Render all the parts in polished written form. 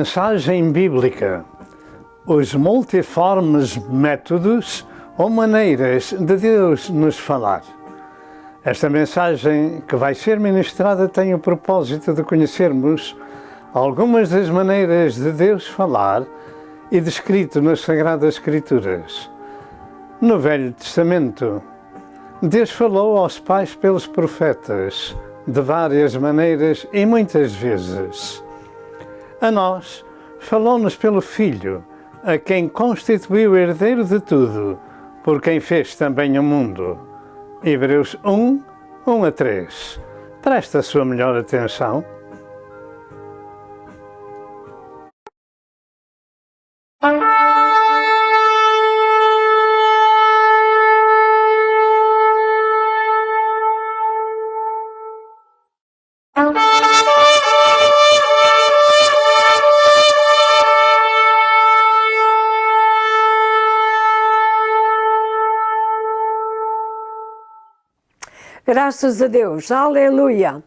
Mensagem bíblica: os multiformes métodos ou maneiras de Deus nos falar. Esta mensagem que vai ser ministrada tem o propósito de conhecermos algumas das maneiras de Deus falar e descrito nas Sagradas Escrituras. No Velho Testamento, Deus falou aos pais pelos profetas de várias maneiras e muitas vezes. A nós, falou-nos pelo Filho, a quem constituiu herdeiro de tudo, por quem fez também o mundo. Hebreus 1, 1-3. Presta a sua melhor atenção. Graças a Deus, aleluia!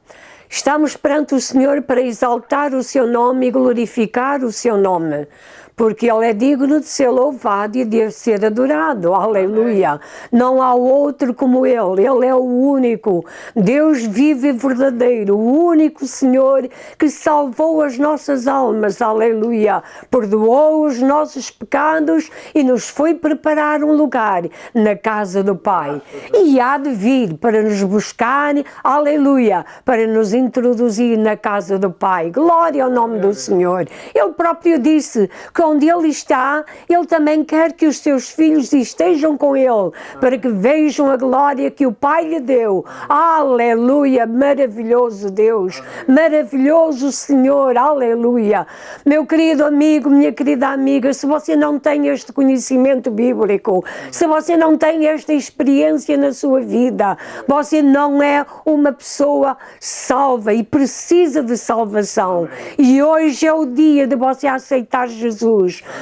Estamos perante o Senhor para exaltar o seu nome e glorificar o seu nome, porque Ele é digno de ser louvado e de ser adorado, aleluia! Não há outro como Ele é o único, Deus vivo e verdadeiro, o único Senhor que salvou as nossas almas, aleluia! Perdoou os nossos pecados e nos foi preparar um lugar na casa do Pai. E há de vir para nos buscar, aleluia, para nos introduzir na casa do Pai. Glória ao nome do Senhor. Ele próprio disse que onde Ele está, Ele também quer que os seus filhos estejam com Ele, para que vejam a glória que o Pai lhe deu. Aleluia, maravilhoso Deus, maravilhoso Senhor, aleluia. Meu querido amigo, minha querida amiga, se você não tem este conhecimento bíblico, se você não tem esta experiência na sua vida, você não é uma pessoa salva e precisa de salvação. E hoje é o dia de você aceitar Jesus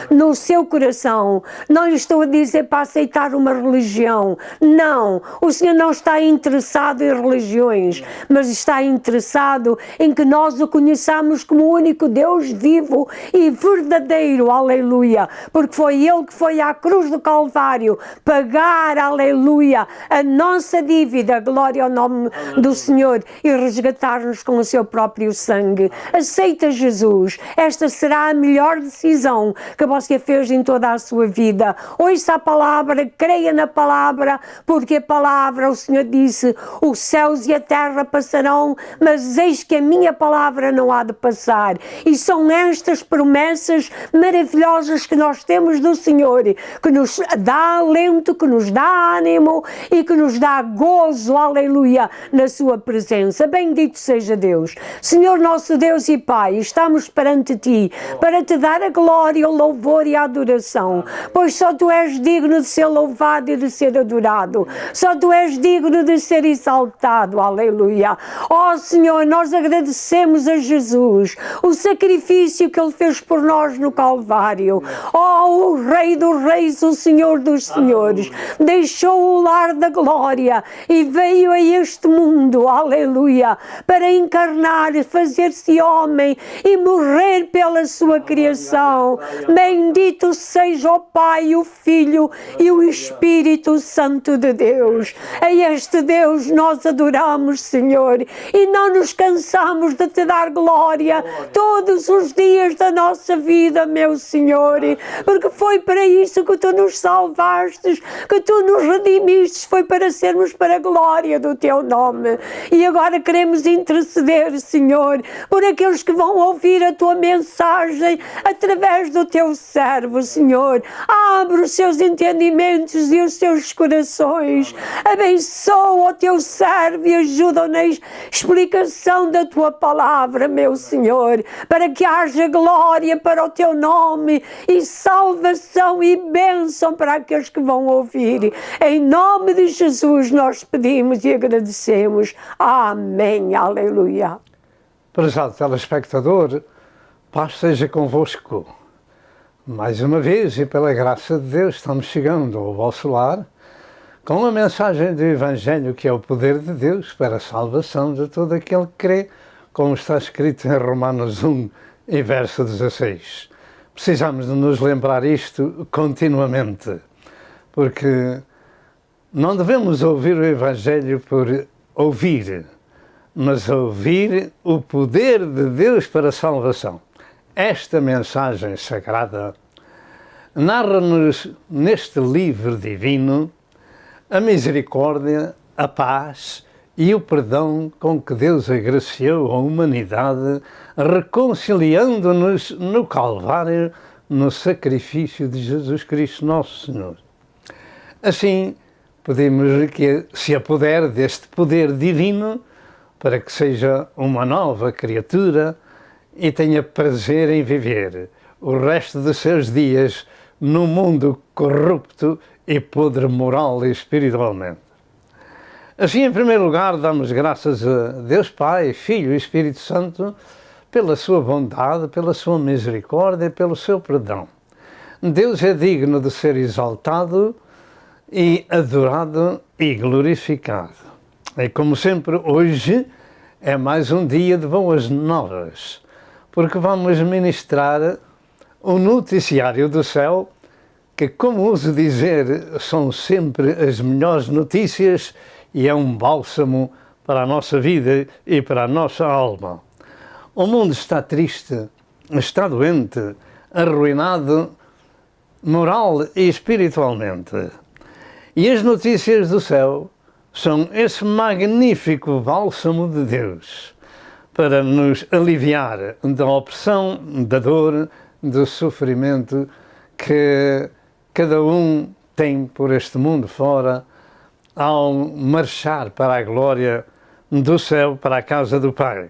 no seu coração. Não estou a dizer para aceitar uma religião. Não, o Senhor não está interessado em religiões, mas está interessado em que nós o conheçamos como o único Deus vivo e verdadeiro, aleluia, porque foi Ele que foi à cruz do Calvário pagar, aleluia, a nossa dívida, glória ao nome do Senhor, e resgatar-nos com o seu próprio sangue. Aceita Jesus, esta será a melhor decisão que você fez em toda a sua vida. Ouça a palavra, creia na palavra, porque a palavra, o Senhor disse, os céus e a terra passarão, mas eis que a minha palavra não há de passar. E são estas promessas maravilhosas que nós temos do Senhor, que nos dá alento, que nos dá ânimo e que nos dá gozo, aleluia, na sua presença. Bendito seja Deus. Senhor nosso Deus e Pai, estamos perante Ti para Te dar a glória, o louvor e a adoração, pois só Tu és digno de ser louvado e de ser adorado, só Tu és digno de ser exaltado, aleluia. Ó Senhor, nós agradecemos a Jesus, o sacrifício que Ele fez por nós no Calvário. Ó, o Rei dos Reis, o Senhor dos Senhores, deixou o lar da glória e veio a este mundo, aleluia, para encarnar, fazer-se homem e morrer pela sua criação. Bendito seja o Pai, o Filho e o Espírito Santo de Deus. A este Deus nós adoramos, Senhor, e não nos cansamos de Te dar glória todos os dias da nossa vida, meu Senhor, porque foi para isso que Tu nos salvaste, que Tu nos redimiste, foi para sermos para a glória do Teu nome. E agora queremos interceder, Senhor, por aqueles que vão ouvir a Tua mensagem através do Teu servo, Senhor. Abre os seus entendimentos e os seus corações. Abençoa o Teu servo e ajuda-o na explicação da Tua palavra, meu Senhor, para que haja glória para o Teu nome e salvação e bênção para aqueles que vão ouvir. Em nome de Jesus nós pedimos e agradecemos. Amém. Aleluia. Prezado telespectador, paz seja convosco. Mais uma vez e pela graça de Deus estamos chegando ao vosso lar com a mensagem do Evangelho, que é o poder de Deus para a salvação de todo aquele que crê, como está escrito em Romanos 1, e verso 16. Precisamos de nos lembrar isto continuamente, porque não devemos ouvir o Evangelho por ouvir, mas ouvir o poder de Deus para a salvação. Esta mensagem sagrada narra-nos neste livro divino a misericórdia, a paz e o perdão com que Deus agraciou a humanidade, reconciliando-nos no Calvário, no sacrifício de Jesus Cristo, nosso Senhor. Assim, pedimos que se apodere deste poder divino para que seja uma nova criatura e tenha prazer em viver o resto dos seus dias num mundo corrupto e podre moral e espiritualmente. Assim, em primeiro lugar, damos graças a Deus Pai, Filho e Espírito Santo pela sua bondade, pela sua misericórdia e pelo seu perdão. Deus é digno de ser exaltado e adorado e glorificado. E como sempre, hoje é mais um dia de boas novas, porque vamos ministrar o noticiário do céu, que, como uso dizer, são sempre as melhores notícias e é um bálsamo para a nossa vida e para a nossa alma. O mundo está triste, está doente, arruinado, moral e espiritualmente. E as notícias do céu são esse magnífico bálsamo de Deus para nos aliviar da opressão, da dor, do sofrimento que cada um tem por este mundo fora ao marchar para a glória do céu, para a casa do Pai.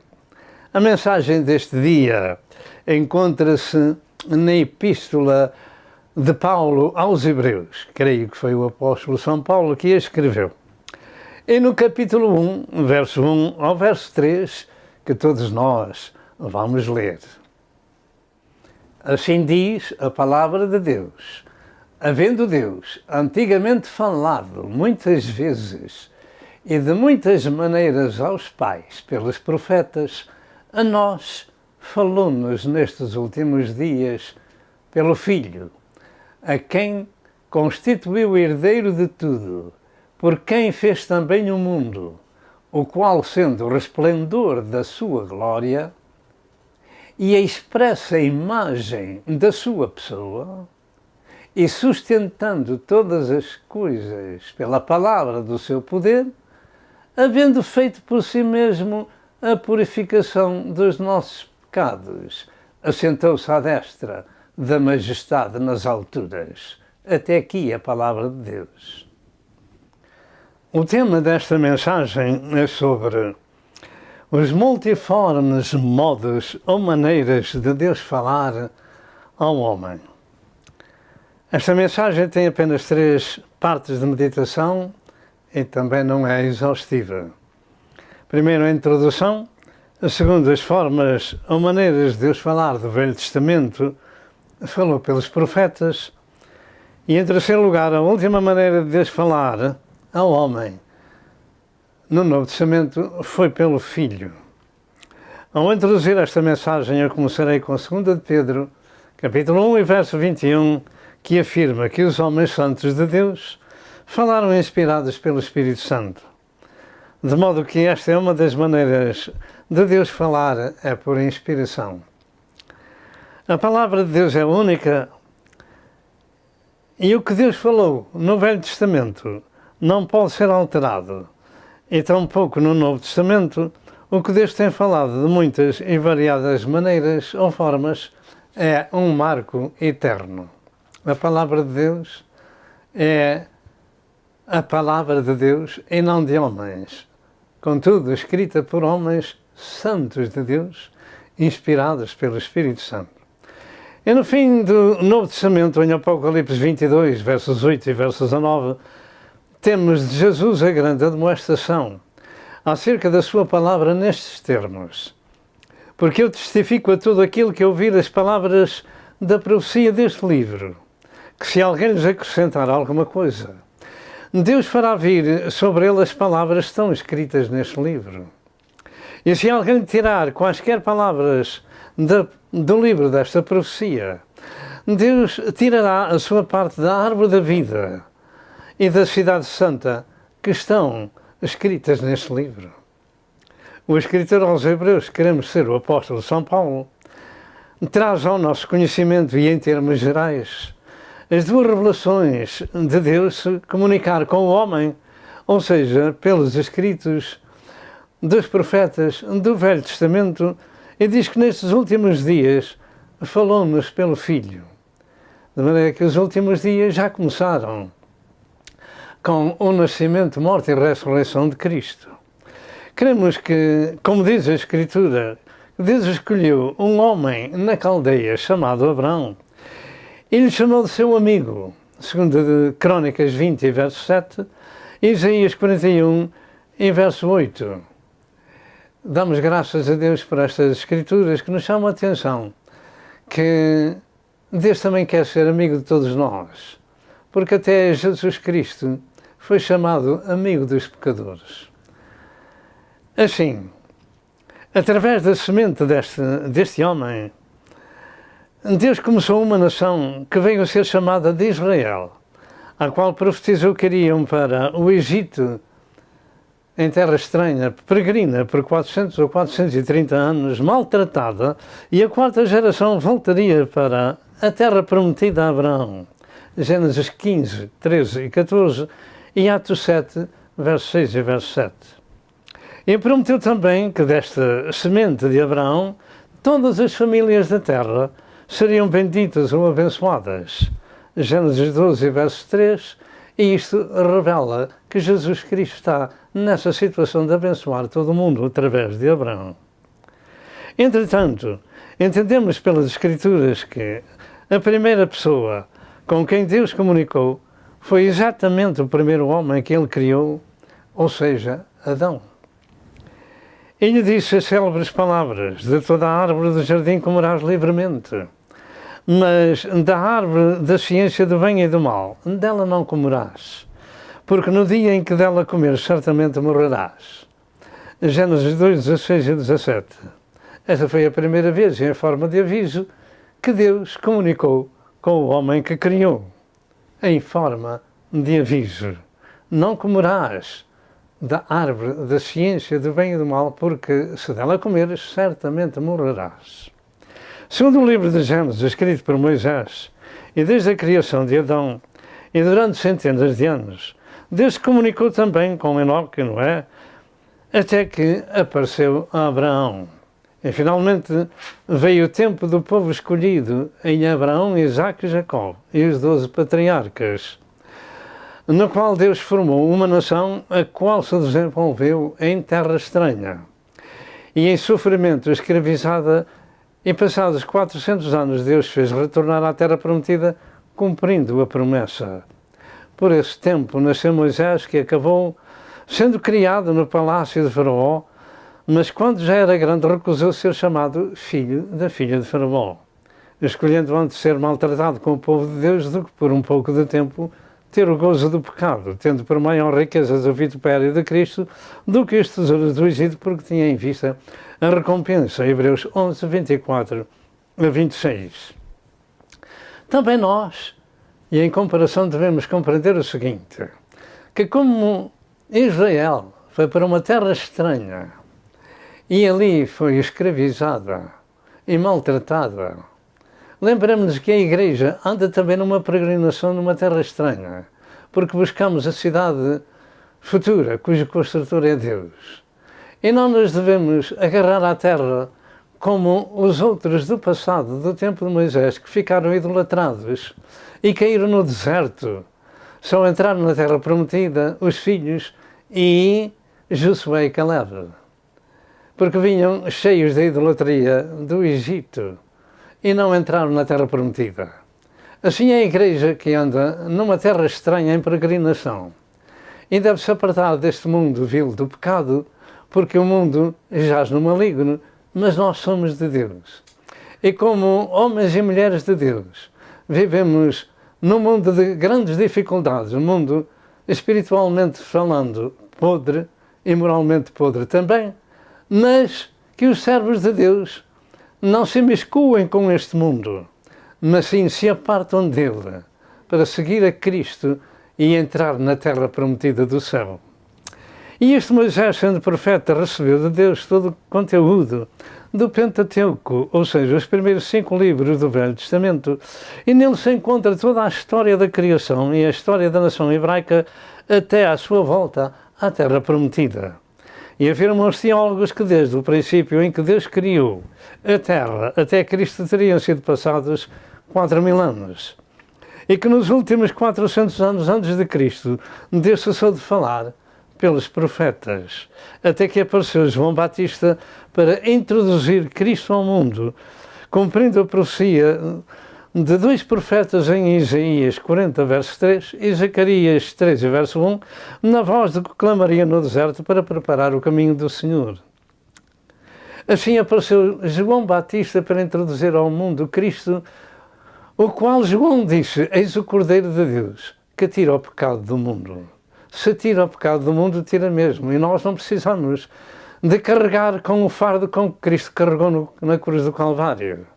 A mensagem deste dia encontra-se na Epístola de Paulo aos Hebreus. Creio que foi o apóstolo São Paulo que a escreveu. E no capítulo 1, verso 1 ao verso 3, que todos nós vamos ler. Assim diz a palavra de Deus. Havendo Deus antigamente falado muitas vezes e de muitas maneiras aos pais pelos profetas, a nós falou-nos nestes últimos dias pelo Filho, a quem constituiu herdeiro de tudo, por quem fez também o mundo, o qual, sendo o resplendor da sua glória e a expressa imagem da sua pessoa, e sustentando todas as coisas pela palavra do seu poder, havendo feito por si mesmo a purificação dos nossos pecados, assentou-se à destra da majestade nas alturas. Até aqui a palavra de Deus. O tema desta mensagem é sobre os multiformes modos ou maneiras de Deus falar ao homem. Esta mensagem tem apenas 3 partes de meditação e também não é exaustiva. Primeiro, a introdução. A segunda, as formas ou maneiras de Deus falar do Velho Testamento, falou pelos profetas. E, em terceiro lugar, a última maneira de Deus falar ao homem no Novo Testamento foi pelo Filho. Ao introduzir esta mensagem, eu começarei com a 2 de Pedro, capítulo 1 e verso 21, que afirma que os homens santos de Deus falaram inspirados pelo Espírito Santo. De modo que esta é uma das maneiras de Deus falar, é por inspiração. A palavra de Deus é única e o que Deus falou no Velho Testamento não pode ser alterado. E tampouco no Novo Testamento, o que Deus tem falado de muitas e variadas maneiras ou formas é um marco eterno. A palavra de Deus é a palavra de Deus e não de homens. Contudo, escrita por homens santos de Deus, inspirados pelo Espírito Santo. E no fim do Novo Testamento, em Apocalipse 22, versos 8 e versos 19, temos de Jesus a grande admoestação acerca da sua palavra nestes termos. Porque eu testifico a tudo aquilo que ouvir as palavras da profecia deste livro, que se alguém lhes acrescentar alguma coisa, Deus fará vir sobre ele as palavras que estão escritas neste livro. E se alguém tirar quaisquer palavras do livro desta profecia, Deus tirará a sua parte da árvore da vida e da cidade santa que estão escritas neste livro. O escritor aos Hebreus, queremos ser o apóstolo São Paulo, traz ao nosso conhecimento e em termos gerais as duas revelações de Deus se comunicar com o homem, ou seja, pelos escritos dos profetas do Velho Testamento, e diz que nestes últimos dias falou-nos pelo Filho. De maneira que os últimos dias já começaram com o nascimento, morte e ressurreição de Cristo. Queremos que, como diz a Escritura, Deus escolheu um homem na Caldeia chamado Abraão e lhe chamou de seu amigo, segundo de Crônicas 20, verso 7, e Isaías 41, em verso 8. Damos graças a Deus por estas Escrituras que nos chamam a atenção, que Deus também quer ser amigo de todos nós, porque até Jesus Cristo foi chamado amigo dos pecadores. Assim, através da semente deste homem, Deus começou uma nação que veio a ser chamada de Israel, a qual profetizou que iriam para o Egito, em terra estranha, peregrina por 400 ou 430 anos, maltratada, e a quarta geração voltaria para a terra prometida a Abraão. Gênesis 15, 13 e 14 e Atos 7, verso 6 e verso 7. E prometeu também que desta semente de Abraão todas as famílias da terra seriam benditas ou abençoadas. Gênesis 12, verso 3, e isto revela que Jesus Cristo está nessa situação de abençoar todo o mundo através de Abraão. Entretanto, entendemos pelas Escrituras que a primeira pessoa com quem Deus comunicou foi exatamente o primeiro homem que ele criou, ou seja, Adão. Ele disse as célebres palavras: de toda a árvore do jardim comerás livremente, mas da árvore da ciência do bem e do mal, dela não comerás, porque no dia em que dela comeres, certamente morrerás. Gênesis 2, 16 e 17. Essa foi a primeira vez, em forma de aviso, que Deus comunicou com o homem que criou, em forma de aviso. Não comerás da árvore da ciência do bem e do mal, porque se dela comeres, certamente morrerás. Segundo o livro de Gênesis, escrito por Moisés, e desde a criação de Adão, e durante centenas de anos, Deus comunicou também com Enoque e Noé, até que apareceu a Abraão. E finalmente veio o tempo do povo escolhido em Abraão, Isaque e Jacó, e os 12 patriarcas, no qual Deus formou uma nação a qual se desenvolveu em terra estranha e em sofrimento, escravizada, e passados 400 anos Deus fez retornar à terra prometida, cumprindo a promessa. Por esse tempo nasceu Moisés, que acabou sendo criado no palácio de Faraó, mas quando já era grande recusou ser chamado filho da filha de Faraó, escolhendo antes ser maltratado com o povo de Deus do que por um pouco de tempo ter o gozo do pecado, tendo por maior riqueza do vitupério de Cristo do que os tesouros do Egito, porque tinha em vista a recompensa. Hebreus 11, 24 a 26. Também nós, e em comparação, devemos compreender o seguinte, que como Israel foi para uma terra estranha e ali foi escravizada e maltratada, lembramos-nos que a Igreja anda também numa peregrinação numa terra estranha, porque buscamos a cidade futura, cujo construtor é Deus. E não nos devemos agarrar à terra como os outros do passado, do tempo de Moisés, que ficaram idolatrados e caíram no deserto. Só entraram na terra prometida os filhos e Josué e Caleb, porque vinham cheios da idolatria do Egito e não entraram na terra prometida. Assim é a Igreja que anda numa terra estranha em peregrinação e deve-se apartar deste mundo vil do pecado, porque o mundo jaz no maligno, mas nós somos de Deus. E como homens e mulheres de Deus, vivemos num mundo de grandes dificuldades, um mundo espiritualmente falando podre e moralmente podre também, mas que os servos de Deus não se imiscuem com este mundo, mas sim se apartam dele para seguir a Cristo e entrar na terra prometida do céu. E este Moisés, sendo profeta, recebeu de Deus todo o conteúdo do Pentateuco, ou seja, os primeiros 5 livros do Velho Testamento, e nele se encontra toda a história da criação e a história da nação hebraica até à sua volta à terra prometida. E afirmam os teólogos que desde o princípio em que Deus criou a terra até Cristo teriam sido passados 4.000 anos. E que nos últimos 400 anos antes de Cristo, Deus cessou de falar pelos profetas, até que apareceu João Batista para introduzir Cristo ao mundo, cumprindo a profecia de 2 profetas em Isaías 40, verso 3 e Zacarias 13, verso 1, na voz de que clamaria no deserto para preparar o caminho do Senhor. Assim apareceu João Batista para introduzir ao mundo Cristo, o qual João disse: eis o Cordeiro de Deus, que tira o pecado do mundo. Se tira o pecado do mundo, tira mesmo. E nós não precisamos de carregar com o fardo com que Cristo carregou na cruz do Calvário.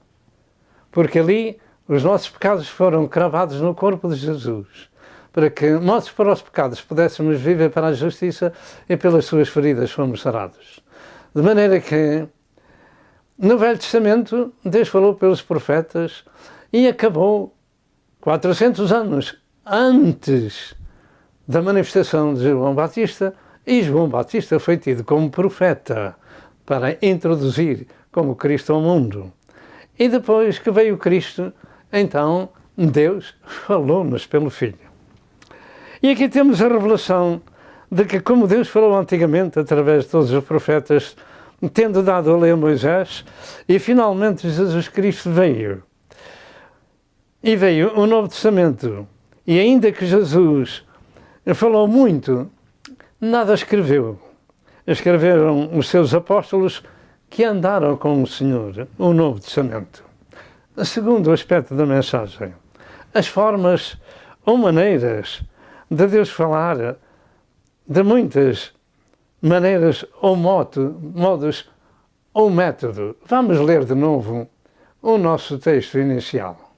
Porque ali os nossos pecados foram cravados no corpo de Jesus, para que, mortos para os pecados, pudéssemos viver para a justiça, e pelas suas feridas fomos sarados. De maneira que, no Velho Testamento, Deus falou pelos profetas e acabou 400 anos antes da manifestação de João Batista, e João Batista foi tido como profeta para introduzir como Cristo ao mundo. E depois que veio Cristo, então Deus falou-nos pelo Filho. E aqui temos a revelação de que, como Deus falou antigamente através de todos os profetas, tendo dado a lei a Moisés, e finalmente Jesus Cristo veio. E veio o Novo Testamento. E ainda que Jesus falou muito, nada escreveu. Escreveram os seus apóstolos que andaram com o Senhor, o Novo Testamento. Segundo aspecto da mensagem, as formas ou maneiras de Deus falar, de muitas maneiras ou modos ou método. Vamos ler de novo o nosso texto inicial.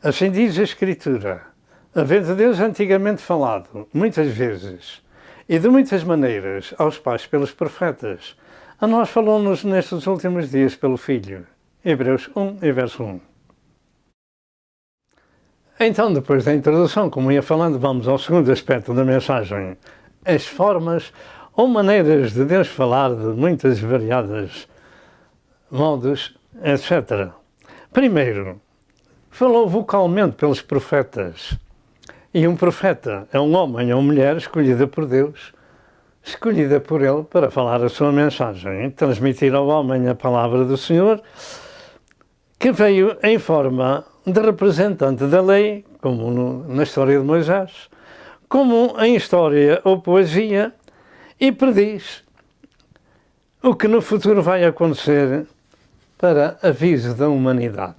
Assim diz a Escritura: havendo Deus antigamente falado, muitas vezes, e de muitas maneiras, aos pais pelos profetas, a nós falou-nos nestes últimos dias pelo Filho. Hebreus 1 e verso 1. Então, depois da introdução, como ia falando, vamos ao segundo aspecto da mensagem. As formas ou maneiras de Deus falar de muitas variadas modos, etc. Primeiro, falou vocalmente pelos profetas. E um profeta é um homem ou mulher escolhida por Deus, escolhida por Ele para falar a sua mensagem, transmitir ao homem a palavra do Senhor, que veio em forma de representante da lei, como na história de Moisés, como em história ou poesia, e prediz o que no futuro vai acontecer para aviso da humanidade.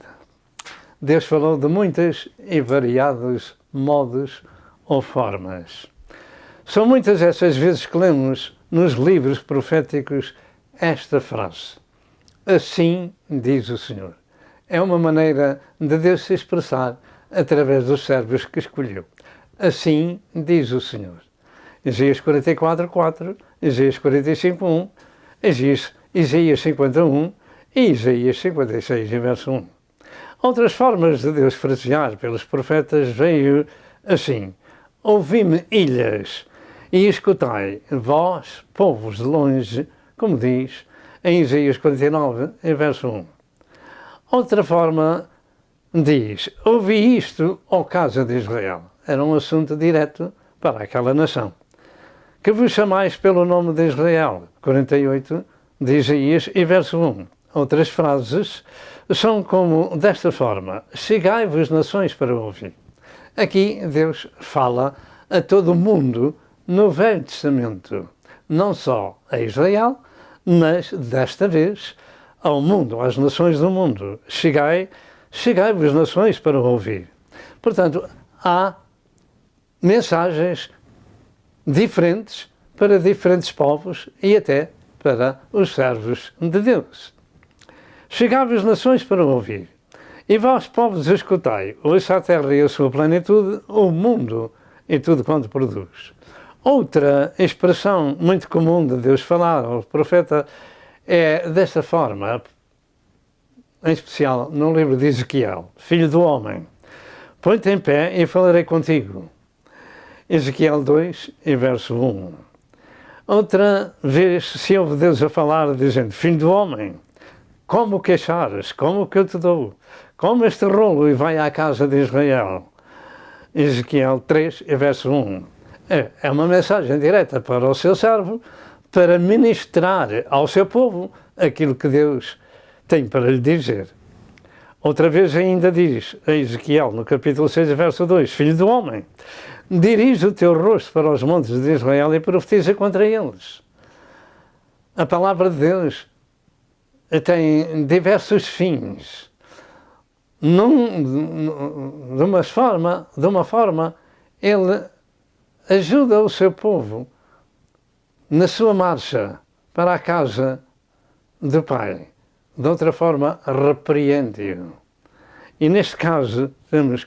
Deus falou de muitas e variados modos ou formas. São muitas essas vezes que lemos nos livros proféticos esta frase: assim diz o Senhor. É uma maneira de Deus se expressar através dos servos que escolheu. Assim diz o Senhor. Isaías 44:4, Isaías 45:1, Isaías 51 e Isaías 56, verso 1. Outras formas de Deus frasear pelos profetas veio assim: ouvi-me, ilhas, e escutai, vós, povos de longe, como diz em Isaías 49, verso 1. Outra forma diz: ouvi isto, ó casa de Israel. Era um assunto direto para aquela nação. Que vos chamais pelo nome de Israel, 48 de Isaías e verso 1. Outras frases são como desta forma: chegai-vos nações para ouvir. Aqui Deus fala a todo o mundo no Velho Testamento, não só a Israel, mas desta vez ao mundo, às nações do mundo. Chegai-vos nações para ouvir. Portanto, há mensagens diferentes para diferentes povos e até para os servos de Deus. Chegai as nações para ouvir. E vós, povos, escutai, ouça a terra e a sua plenitude, o mundo e tudo quanto produz. Outra expressão muito comum de Deus falar ao profeta é desta forma, em especial no livro de Ezequiel: Filho do homem, põe-te em pé e falarei contigo. Ezequiel 2, e verso 1. Outra vez se ouve Deus a falar, dizendo: Filho do homem, como o queixares, como o que eu te dou, como este rolo e vai à casa de Israel. Ezequiel 3, verso 1. É uma mensagem direta para o seu servo, para ministrar ao seu povo aquilo que Deus tem para lhe dizer. Outra vez ainda diz a Ezequiel, no capítulo 6, verso 2, Filho do homem, dirige o teu rosto para os montes de Israel e profetiza contra eles. A palavra de Deus tem diversos fins. De uma forma, ele ajuda o seu povo na sua marcha para a casa do Pai. De outra forma, repreende-o. E neste caso, vemos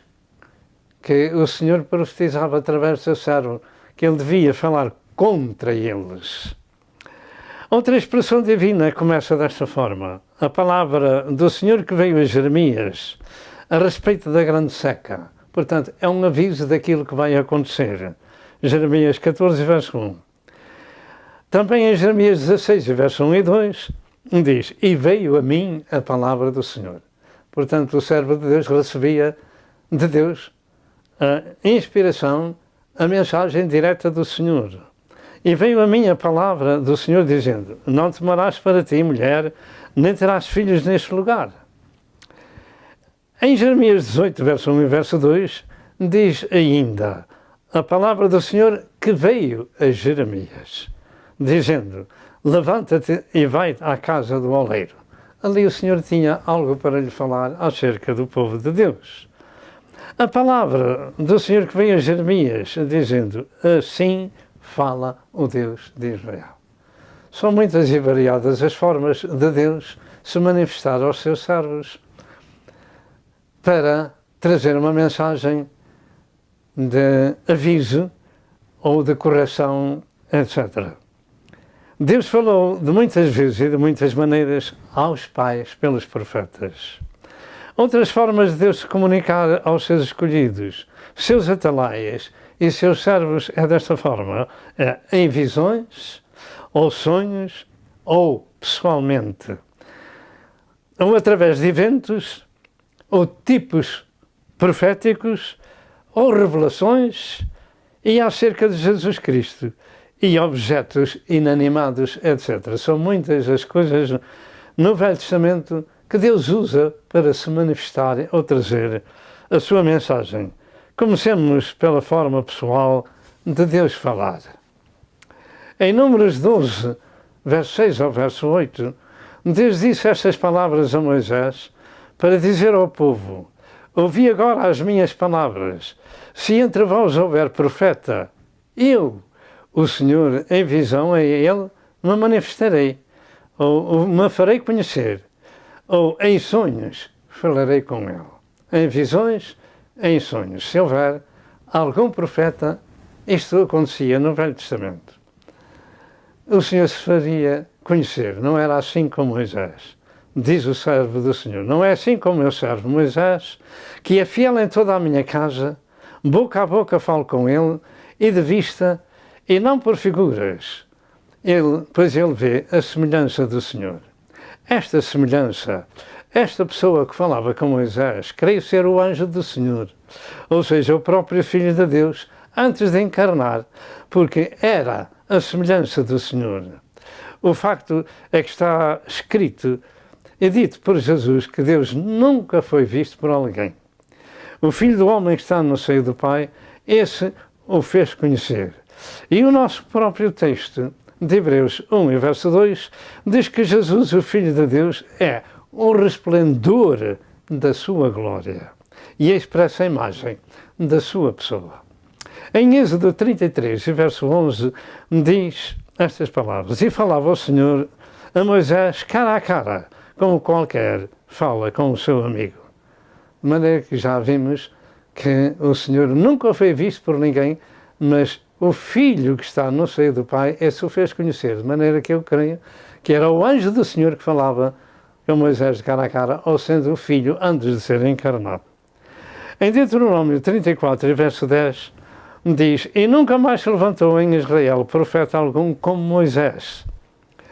que o Senhor profetizava através do seu servo que ele devia falar contra eles. Outra expressão divina começa desta forma. A palavra do Senhor que veio a Jeremias a respeito da grande seca. Portanto, é um aviso daquilo que vai acontecer. Jeremias 14, verso 1. Também em Jeremias 16, verso 1 e 2, diz: E veio a mim a palavra do Senhor. Portanto, o servo de Deus recebia de Deus a inspiração, a mensagem direta do Senhor. E veio a mim a palavra do Senhor dizendo: Não tomarás para ti mulher, nem terás filhos neste lugar. Em Jeremias 18, verso 1 e verso 2, diz ainda a palavra do Senhor que veio a Jeremias, dizendo: Levanta-te e vai à casa do oleiro. Ali o Senhor tinha algo para lhe falar acerca do povo de Deus. A palavra do Senhor que veio a Jeremias, dizendo: Assim fala o Deus de Israel. São muitas e variadas as formas de Deus se manifestar aos seus servos para trazer uma mensagem de aviso ou de correção, etc. Deus falou de muitas vezes e de muitas maneiras aos pais pelos profetas. Outras formas de Deus se comunicar aos seus escolhidos, seus atalaias e seus servos é desta forma: em visões, ou sonhos, ou pessoalmente, ou através de eventos, ou tipos proféticos, ou revelações, e acerca de Jesus Cristo, e objetos inanimados, etc. São muitas as coisas no Velho Testamento que Deus usa para se manifestar ou trazer a sua mensagem. Comecemos pela forma pessoal de Deus falar. Em Números 12, verso 6 ao verso 8, Deus disse estas palavras a Moisés para dizer ao povo: Ouvi agora as minhas palavras. Se entre vós houver profeta, eu, o Senhor, em visão a ele me manifestarei, ou me farei conhecer, ou em sonhos falarei com ele. Em visões, em sonhos. Se houver algum profeta, isto acontecia no Velho Testamento. O Senhor se faria conhecer, não era assim com Moisés. Diz o servo do Senhor: Não é assim como meu servo Moisés, que é fiel em toda a minha casa, boca a boca falo com ele, e de vista, e não por figuras. Pois ele vê a semelhança do Senhor. Esta semelhança, esta pessoa que falava com Moisés, creio ser o anjo do Senhor, ou seja, o próprio Filho de Deus, antes de encarnar, porque era a semelhança do Senhor. O facto é que está escrito e dito por Jesus que Deus nunca foi visto por alguém. O Filho do homem que está no seio do Pai, esse o fez conhecer. E o nosso próprio texto de Hebreus 1 e verso 2 diz que Jesus, o Filho de Deus, é o resplendor da sua glória e a expressa imagem da sua pessoa. Em Êxodo 33, verso 11, diz estas palavras: E falava o Senhor a Moisés cara a cara, como qualquer fala com o seu amigo. De maneira que já vimos que o Senhor nunca foi visto por ninguém, mas o Filho que está no seio do Pai se o fez conhecer, de maneira que eu creio que era o anjo do Senhor que falava com Moisés de cara a cara, ou sendo o Filho antes de ser encarnado. Em Deuteronômio 34, verso 10, diz: E nunca mais se levantou em Israel profeta algum como Moisés,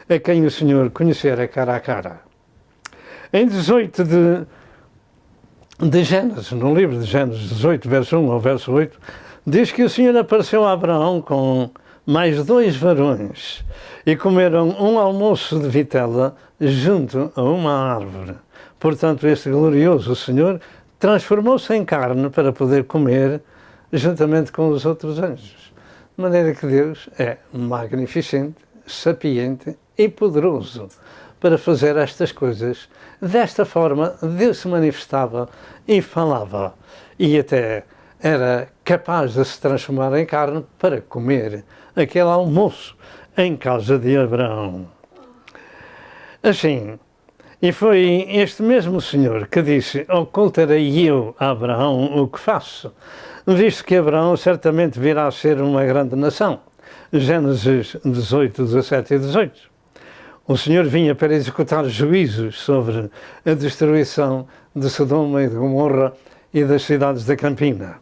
a quem o Senhor conhecera cara a cara. Em 18 de Gênesis, no livro de Gênesis 18, verso 1 ao verso 8, diz que o Senhor apareceu a Abraão com mais 2 varões e comeram um almoço de vitela junto a uma árvore. Portanto, este glorioso Senhor transformou-se em carne para poder comer juntamente com os outros anjos. De maneira que Deus é magnificente, sapiente e poderoso para fazer estas coisas. Desta forma, Deus se manifestava e falava, e até era capaz de se transformar em carne para comer aquele almoço em casa de Abraão. Assim, e foi este mesmo Senhor que disse: Ocultarei eu a Abraão o que faço, visto que Abraão certamente virá a ser uma grande nação. Gênesis 18, 17 e 18. O Senhor vinha para executar juízos sobre a destruição de Sodoma e de Gomorra e das cidades da Campina.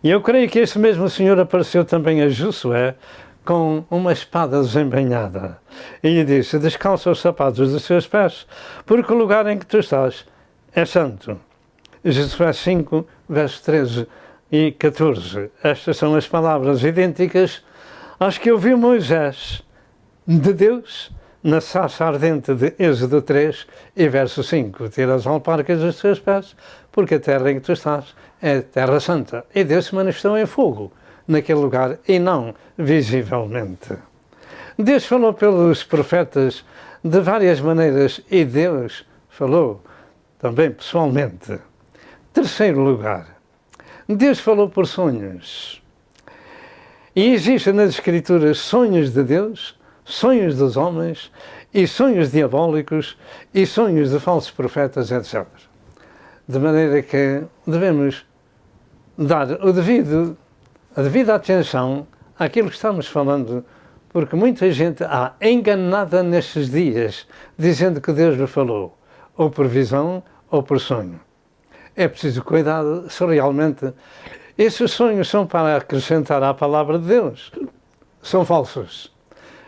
E eu creio que este mesmo Senhor apareceu também a Josué com uma espada desembainhada e lhe disse: Descalça os sapatos dos seus pés, porque o lugar em que tu estás é santo. Josué 5, versos 13 e 14. Estas são as palavras idênticas às que ouviu Moisés de Deus na sarça ardente de Êxodo 3 e verso 5. Tira as alparcas dos teus pés, porque a terra em que tu estás é terra santa. E Deus se manifestou em fogo naquele lugar e não visivelmente. Deus falou pelos profetas de várias maneiras e Deus falou também pessoalmente. Terceiro lugar, Deus falou por sonhos. E existem nas Escrituras sonhos de Deus, sonhos dos homens e sonhos diabólicos e sonhos de falsos profetas, etc. De maneira que devemos dar a devida atenção àquilo que estamos falando, porque muita gente há enganada nestes dias, dizendo que Deus lhe falou, ou por visão ou por sonho. É preciso cuidado se realmente esses sonhos são para acrescentar à palavra de Deus. São falsos.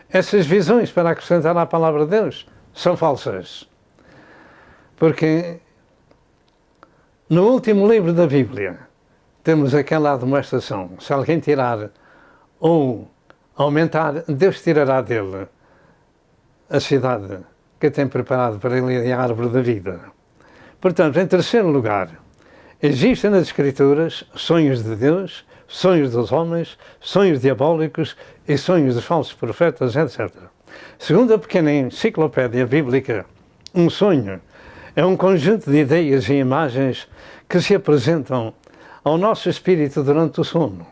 Essas visões para acrescentar à palavra de Deus são falsas. Porque no último livro da Bíblia temos aquela demonstração: se alguém tirar ou aumentar, Deus tirará dele a cidade que tem preparado para ele, a árvore da vida. Portanto, em terceiro lugar, existem nas Escrituras sonhos de Deus, sonhos dos homens, sonhos diabólicos e sonhos de falsos profetas, etc. Segundo a pequena enciclopédia bíblica, um sonho é um conjunto de ideias e imagens que se apresentam ao nosso espírito durante o sono.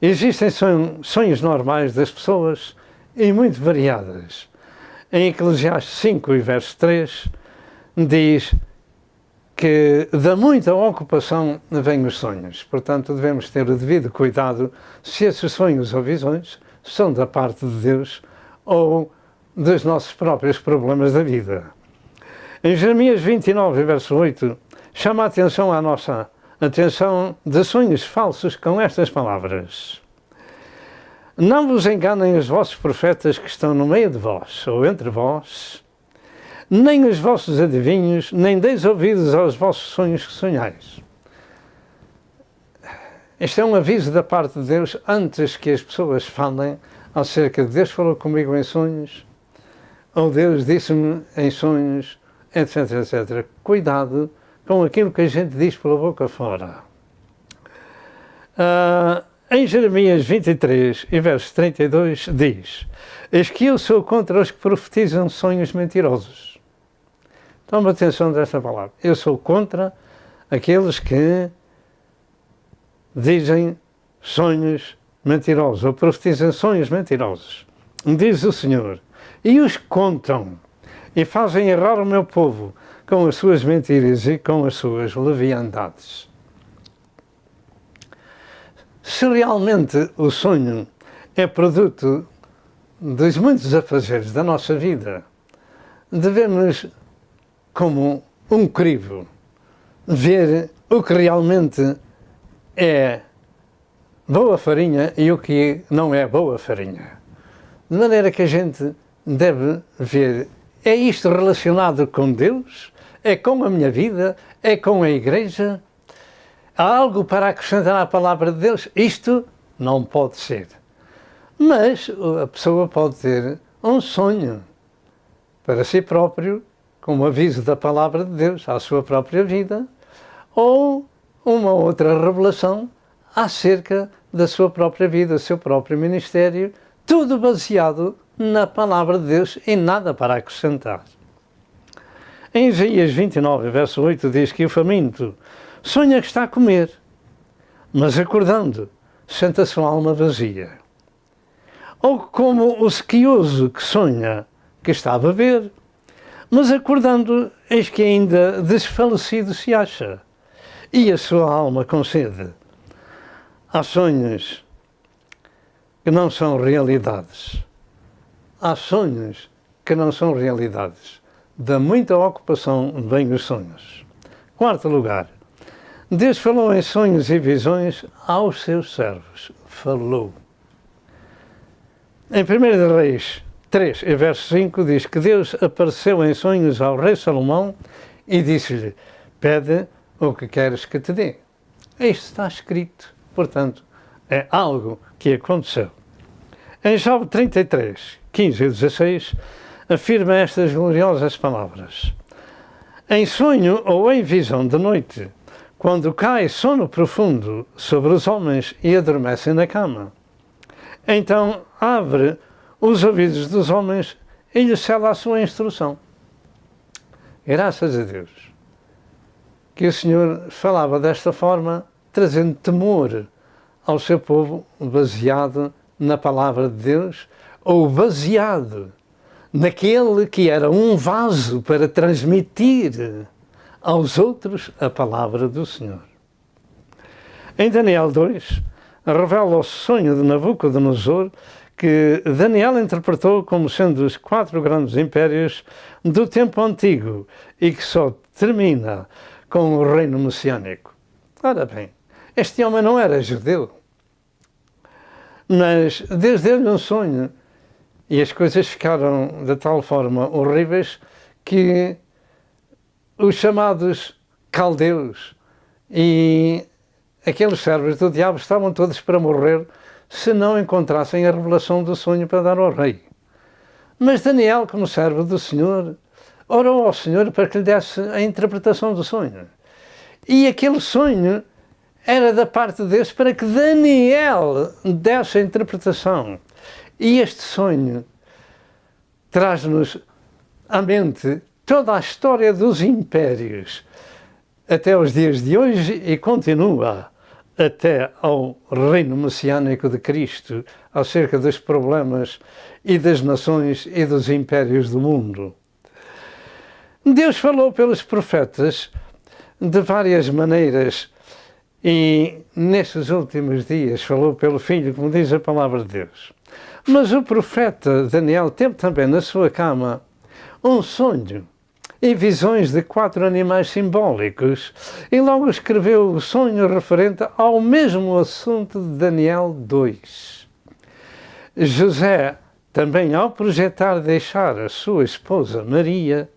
Existem sonhos normais das pessoas e muito variadas. Em Eclesiastes 5 e verso 3 diz que da muita ocupação vêm os sonhos. Portanto, devemos ter o devido cuidado se esses sonhos ou visões são da parte de Deus ou dos nossos próprios problemas da vida. Em Jeremias 29, verso 8, chama a atenção à nossa atenção de sonhos falsos com estas palavras: Não vos enganem os vossos profetas que estão no meio de vós, ou entre vós, nem os vossos adivinhos, nem deis ouvidos aos vossos sonhos que sonhais. Este é um aviso da parte de Deus antes que as pessoas falem acerca de Deus falou comigo em sonhos, ou Deus disse-me em sonhos, etc, etc. Cuidado com aquilo que a gente diz pela boca fora. Em Jeremias 23 e verso 32 diz: Eis que eu sou contra os que profetizam sonhos mentirosos. Toma atenção desta palavra. Eu sou contra aqueles que dizem sonhos mentirosos, ou profetizam sonhos mentirosos. Diz o Senhor. E os contam. e fazem errar o meu povo com as suas mentiras e com as suas leviandades. Se realmente o sonho é produto dos muitos afazeres da nossa vida, devemos, como um crivo, ver o que realmente é boa farinha e o que não é boa farinha. De maneira que a gente deve ver, é isto relacionado com Deus? É com a minha vida? É com a igreja? Há algo para acrescentar à palavra de Deus? Isto não pode ser. Mas a pessoa pode ter um sonho para si próprio, como aviso da palavra de Deus à sua própria vida, ou uma outra revelação acerca da sua própria vida, do seu próprio ministério, tudo baseado na palavra de Deus e nada para acrescentar. Em Isaías 29, verso 8, diz que o faminto sonha que está a comer, mas acordando, sente a sua alma vazia. Ou como o sequioso que sonha que está a beber, mas acordando, eis que ainda desfalecido se acha, e a sua alma com sede. Há sonhos que não são realidades. Há sonhos que não são realidades. Da muita ocupação vêm os sonhos. Quarto lugar, Deus falou em sonhos e aos seus servos. Falou. Em 1 Reis 3, e verso 5, diz que Deus apareceu em sonhos ao rei Salomão e disse-lhe, pede o que queres que te dê. Isto está escrito, portanto, é algo que aconteceu. Em Job 33, 15 e 16, afirma estas gloriosas palavras. Em sonho ou em visão de noite, quando cai sono profundo sobre os homens e adormecem na cama, então abre os ouvidos dos homens e lhes cela a sua instrução. Graças a Deus que o Senhor falava desta forma, trazendo temor ao seu povo, baseado na palavra de Deus, ou baseado naquele que era um vaso para transmitir aos outros a palavra do Senhor. Em Daniel 2, revela o sonho de Nabucodonosor, que Daniel interpretou como sendo os 4 grandes impérios do tempo antigo e que só termina com o reino messiânico. Ora bem, este homem não era judeu, mas Deus deu-lhe um sonho e as coisas ficaram de tal forma horríveis que os chamados caldeus e aqueles servos do diabo estavam todos para morrer se não encontrassem a revelação do sonho para dar ao rei. Mas Daniel, como servo do Senhor, orou ao Senhor para que lhe desse a interpretação do sonho. E aquele sonho era da parte de Deus para que Daniel desse a interpretação. E este sonho traz-nos à mente toda a história dos impérios até os dias de hoje e continua até ao reino messiânico de Cristo, acerca dos problemas e das nações e dos impérios do mundo. Deus falou pelos profetas de várias maneiras e nestes últimos dias falou pelo Filho, como diz a palavra de Deus. Mas o profeta Daniel teve também na sua cama um sonho e visões de 4 animais simbólicos, e logo escreveu o sonho referente ao mesmo assunto de Daniel 2. José, também ao projetar deixar a sua esposa Maria,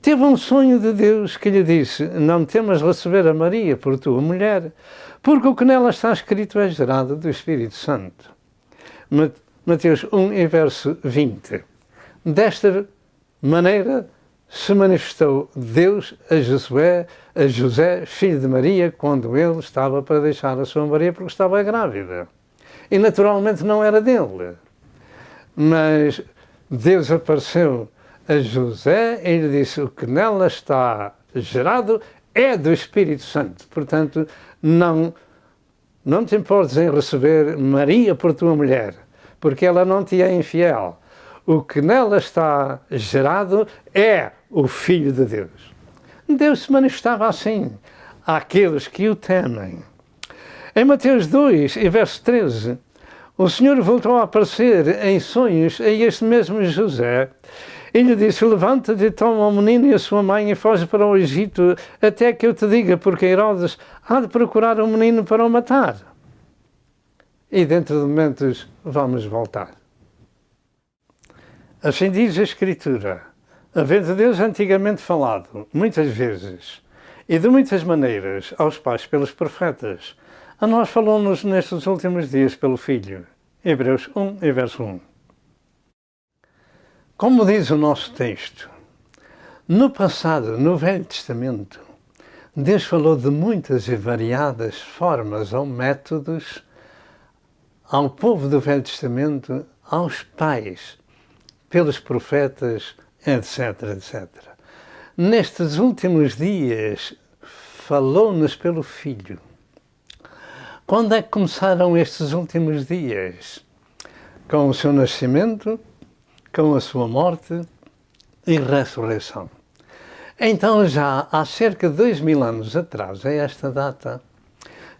teve um sonho de Deus que lhe disse, não temas receber a Maria por tua mulher, porque o que nela está escrito é gerado do Espírito Santo. Mateus 1 e verso 20. Desta maneira se manifestou Deus a José, filho de Maria, quando ele estava para deixar a sua Maria porque estava grávida. E naturalmente não era dele. Mas Deus apareceu a José e lhe disse, o que nela está gerado é do Espírito Santo. Portanto, não te importes em receber Maria por tua mulher, porque ela não te é infiel. o que nela está gerado é o Filho de Deus. Deus se manifestava assim àqueles que o temem. Em Mateus 2, e verso 13, o Senhor voltou a aparecer em sonhos a este mesmo José e lhe disse: levanta-te, toma o menino e a sua mãe e foge para o Egito, até que eu te diga, porque Herodes há de procurar o menino para o matar. E dentro de momentos vamos voltar. Assim diz a Escritura, havendo Deus antigamente falado, muitas vezes, e de muitas maneiras, aos pais pelos profetas, a nós falou-nos nestes últimos dias pelo Filho. Hebreus 1 e verso 1. Como diz o nosso texto, no passado, no Velho Testamento, Deus falou de muitas e variadas formas ou métodos ao povo do Velho Testamento, aos pais, pelos profetas, etc, etc. Nestes últimos dias, falou-nos pelo Filho. Quando é que começaram estes últimos dias? Com o seu nascimento, com a sua morte e ressurreição. Então, já há cerca de 2000 anos atrás, a esta data,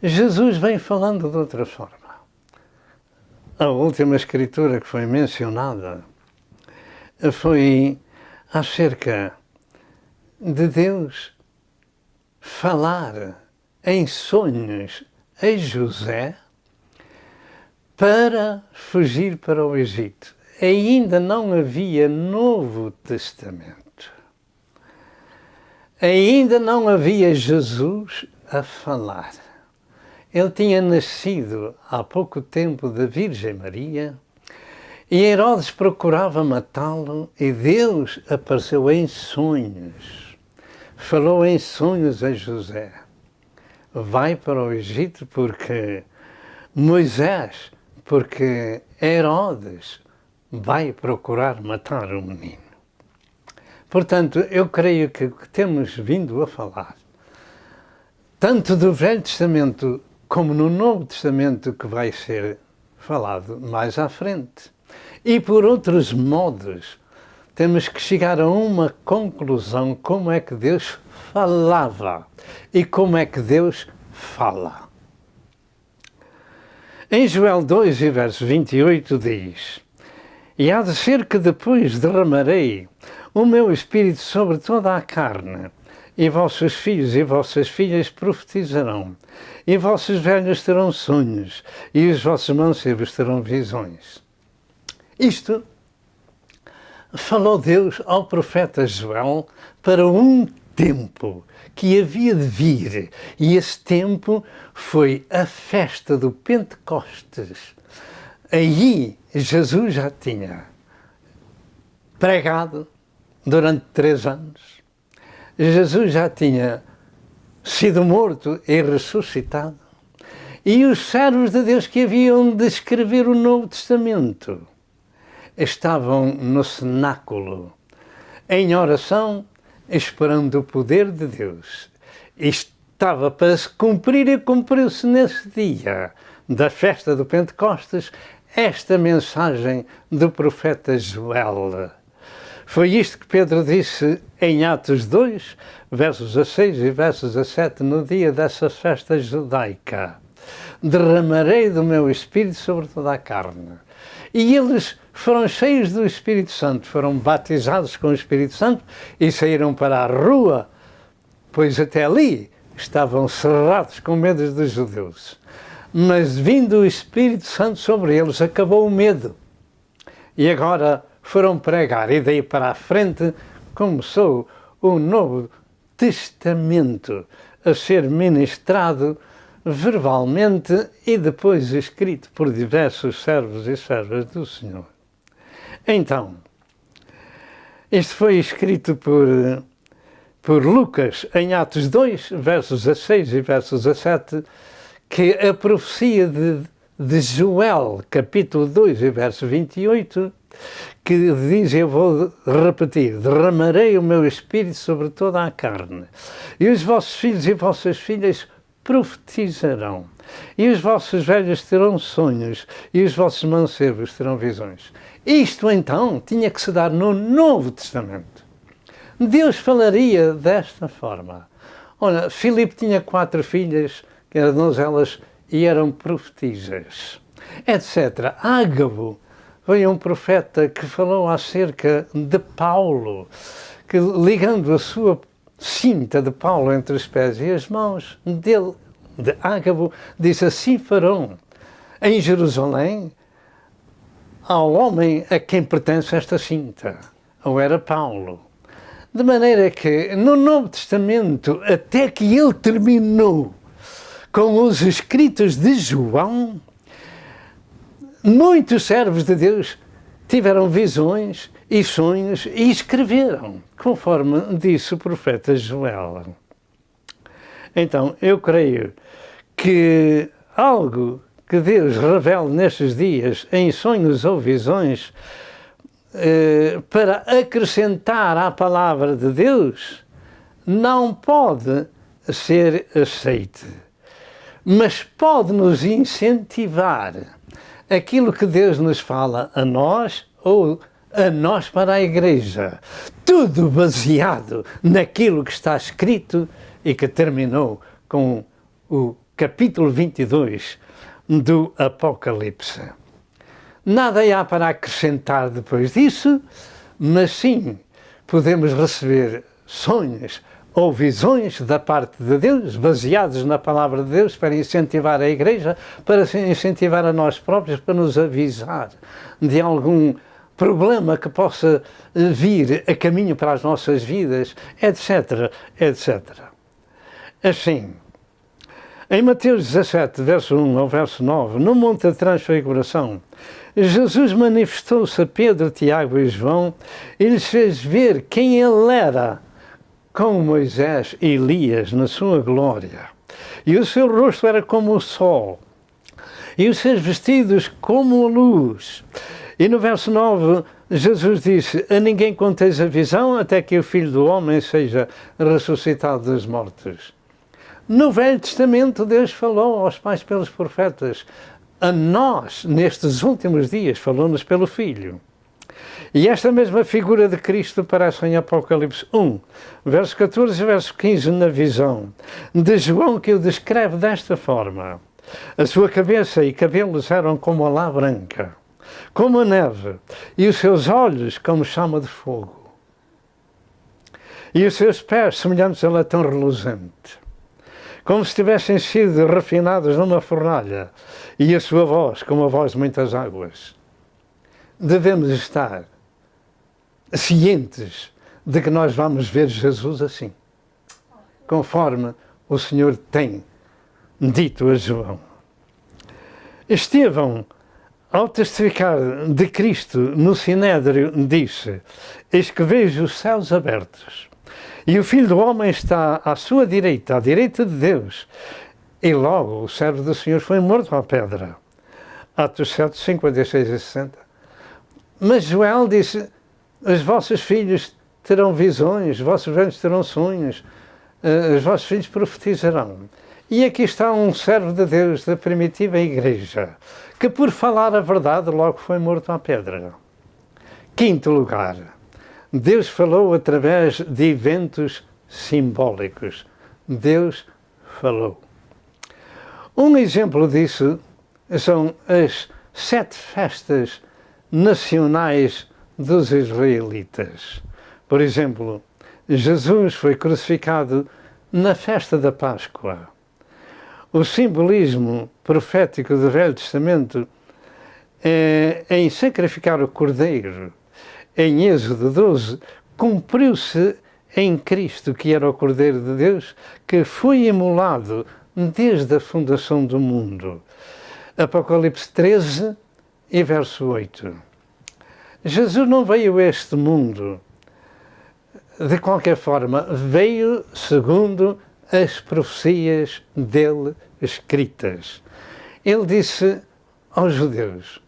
Jesus vem falando de outra forma. A última escritura que foi mencionada foi acerca de Deus falar em sonhos a José para fugir para o Egito. Ainda não havia Novo Testamento. Ainda não havia Jesus a falar. Ele tinha nascido há pouco tempo da Virgem Maria e Herodes procurava matá-lo e Deus apareceu em sonhos. Falou em sonhos a José. Vai para o Egito porque Moisés, porque Herodes vai procurar matar o menino. Portanto, eu creio que temos vindo a falar, tanto do Velho Testamento como no Novo Testamento, que vai ser falado mais à frente. E por outros modos, temos que chegar a uma conclusão, como é que Deus falava e como é que Deus fala. Em Joel 2, e verso 28 diz: e há de ser que depois derramarei o meu Espírito sobre toda a carne, e vossos filhos e vossas filhas profetizarão, e vossos velhos terão sonhos, e os vossos mancebos terão visões. Isto falou Deus ao profeta Joel para um tempo que havia de vir, e esse tempo foi a festa do Pentecostes. Aí Jesus já tinha pregado durante 3 anos, Jesus já tinha sido morto e ressuscitado, e os servos de Deus que haviam de escrever o Novo Testamento estavam no cenáculo, em oração, esperando o poder de Deus. Estava para se cumprir e cumpriu-se nesse dia da festa do Pentecostes esta mensagem do profeta Joel. Foi isto que Pedro disse em Atos 2, versos 16 e versos 17, no dia dessa festa judaica. Derramarei do meu Espírito sobre toda a carne. E eles foram cheios do Espírito Santo, foram batizados com o Espírito Santo e saíram para a rua, pois até ali estavam cerrados com medo dos judeus. Mas vindo o Espírito Santo sobre eles, acabou o medo. E agora foram pregar, e daí para a frente começou o Novo Testamento a ser ministrado verbalmente e depois escrito por diversos servos e servas do Senhor. Então, isto foi escrito por Lucas em Atos 2, versos 16 e versos 17, que a profecia de Joel, capítulo 2 e verso 28, que diz, eu vou repetir, derramarei o meu Espírito sobre toda a carne, e os vossos filhos e vossas filhas profetizarão, e os vossos velhos terão sonhos, e os vossos mancebos terão visões. Isto então tinha que se dar no Novo Testamento. Deus falaria desta forma. Olha, Filipe tinha 4 filhas, que eram donzelas e eram profetisas, etc. Ágabo veio um profeta que falou acerca de Paulo, que ligando a sua cinta de Paulo entre os pés e as mãos dele, de Ágabo, disse: assim farão em Jerusalém ao homem a quem pertence esta cinta, ou era Paulo. De maneira que no Novo Testamento, até que ele terminou com os escritos de João, muitos servos de Deus tiveram visões e sonhos e escreveram, conforme disse o profeta Joel. Então, eu creio que algo que Deus revela nestes dias em sonhos ou visões para acrescentar à palavra de Deus não pode ser aceite, mas pode nos incentivar aquilo que Deus nos fala a nós ou a nós para a Igreja. Tudo baseado naquilo que está escrito e que terminou com o capítulo 22 do Apocalipse. Nada há para acrescentar depois disso, mas sim podemos receber sonhos ou visões da parte de Deus, baseados na palavra de Deus, para incentivar a Igreja, para incentivar a nós próprios, para nos avisar de algum problema que possa vir a caminho para as nossas vidas, etc, etc. Assim, em Mateus 17, verso 1 ao verso 9, no Monte da Transfiguração, Jesus manifestou-se a Pedro, Tiago e João e lhes fez ver quem ele era, como Moisés e Elias na sua glória. E o seu rosto era como o sol, e os seus vestidos como a luz. E no verso 9, Jesus disse: a ninguém conteis a visão até que o Filho do Homem seja ressuscitado dos mortos. No Velho Testamento, Deus falou aos pais pelos profetas. A nós, nestes últimos dias, falou-nos pelo Filho. E esta mesma figura de Cristo aparece em Apocalipse 1, verso 14 e verso 15, na visão de João, que o descreve desta forma: a sua cabeça e cabelos eram como a lã branca, como a neve, e os seus olhos como chama de fogo, e os seus pés semelhantes a latão reluzente, como se tivessem sido refinados numa fornalha, e a sua voz como a voz de muitas águas. Devemos estar cientes de que nós vamos ver Jesus assim, conforme o Senhor tem dito a João. Estevão, ao testificar de Cristo no Sinédrio, disse: eis que vejo os céus abertos, e o Filho do Homem está à sua direita, à direita de Deus. E logo o servo do Senhor foi morto à pedra. Atos 7, 56 e 60. Mas Joel disse: os vossos filhos terão visões, os vossos velhos terão sonhos, os vossos filhos profetizarão. E aqui está um servo de Deus da primitiva igreja, que por falar a verdade logo foi morto à pedra. Quinto lugar, Deus falou através de eventos simbólicos. Deus falou. Um exemplo disso são as 7 festas nacionais dos israelitas. Por exemplo, Jesus foi crucificado na festa da Páscoa. O simbolismo profético do Velho Testamento em sacrificar o Cordeiro, em Êxodo 12, cumpriu-se em Cristo, que era o Cordeiro de Deus, que foi imolado desde a fundação do mundo. Apocalipse 13 e verso 8. Jesus não veio a este mundo de qualquer forma, veio segundo as profecias dele escritas. Ele disse aos judeus: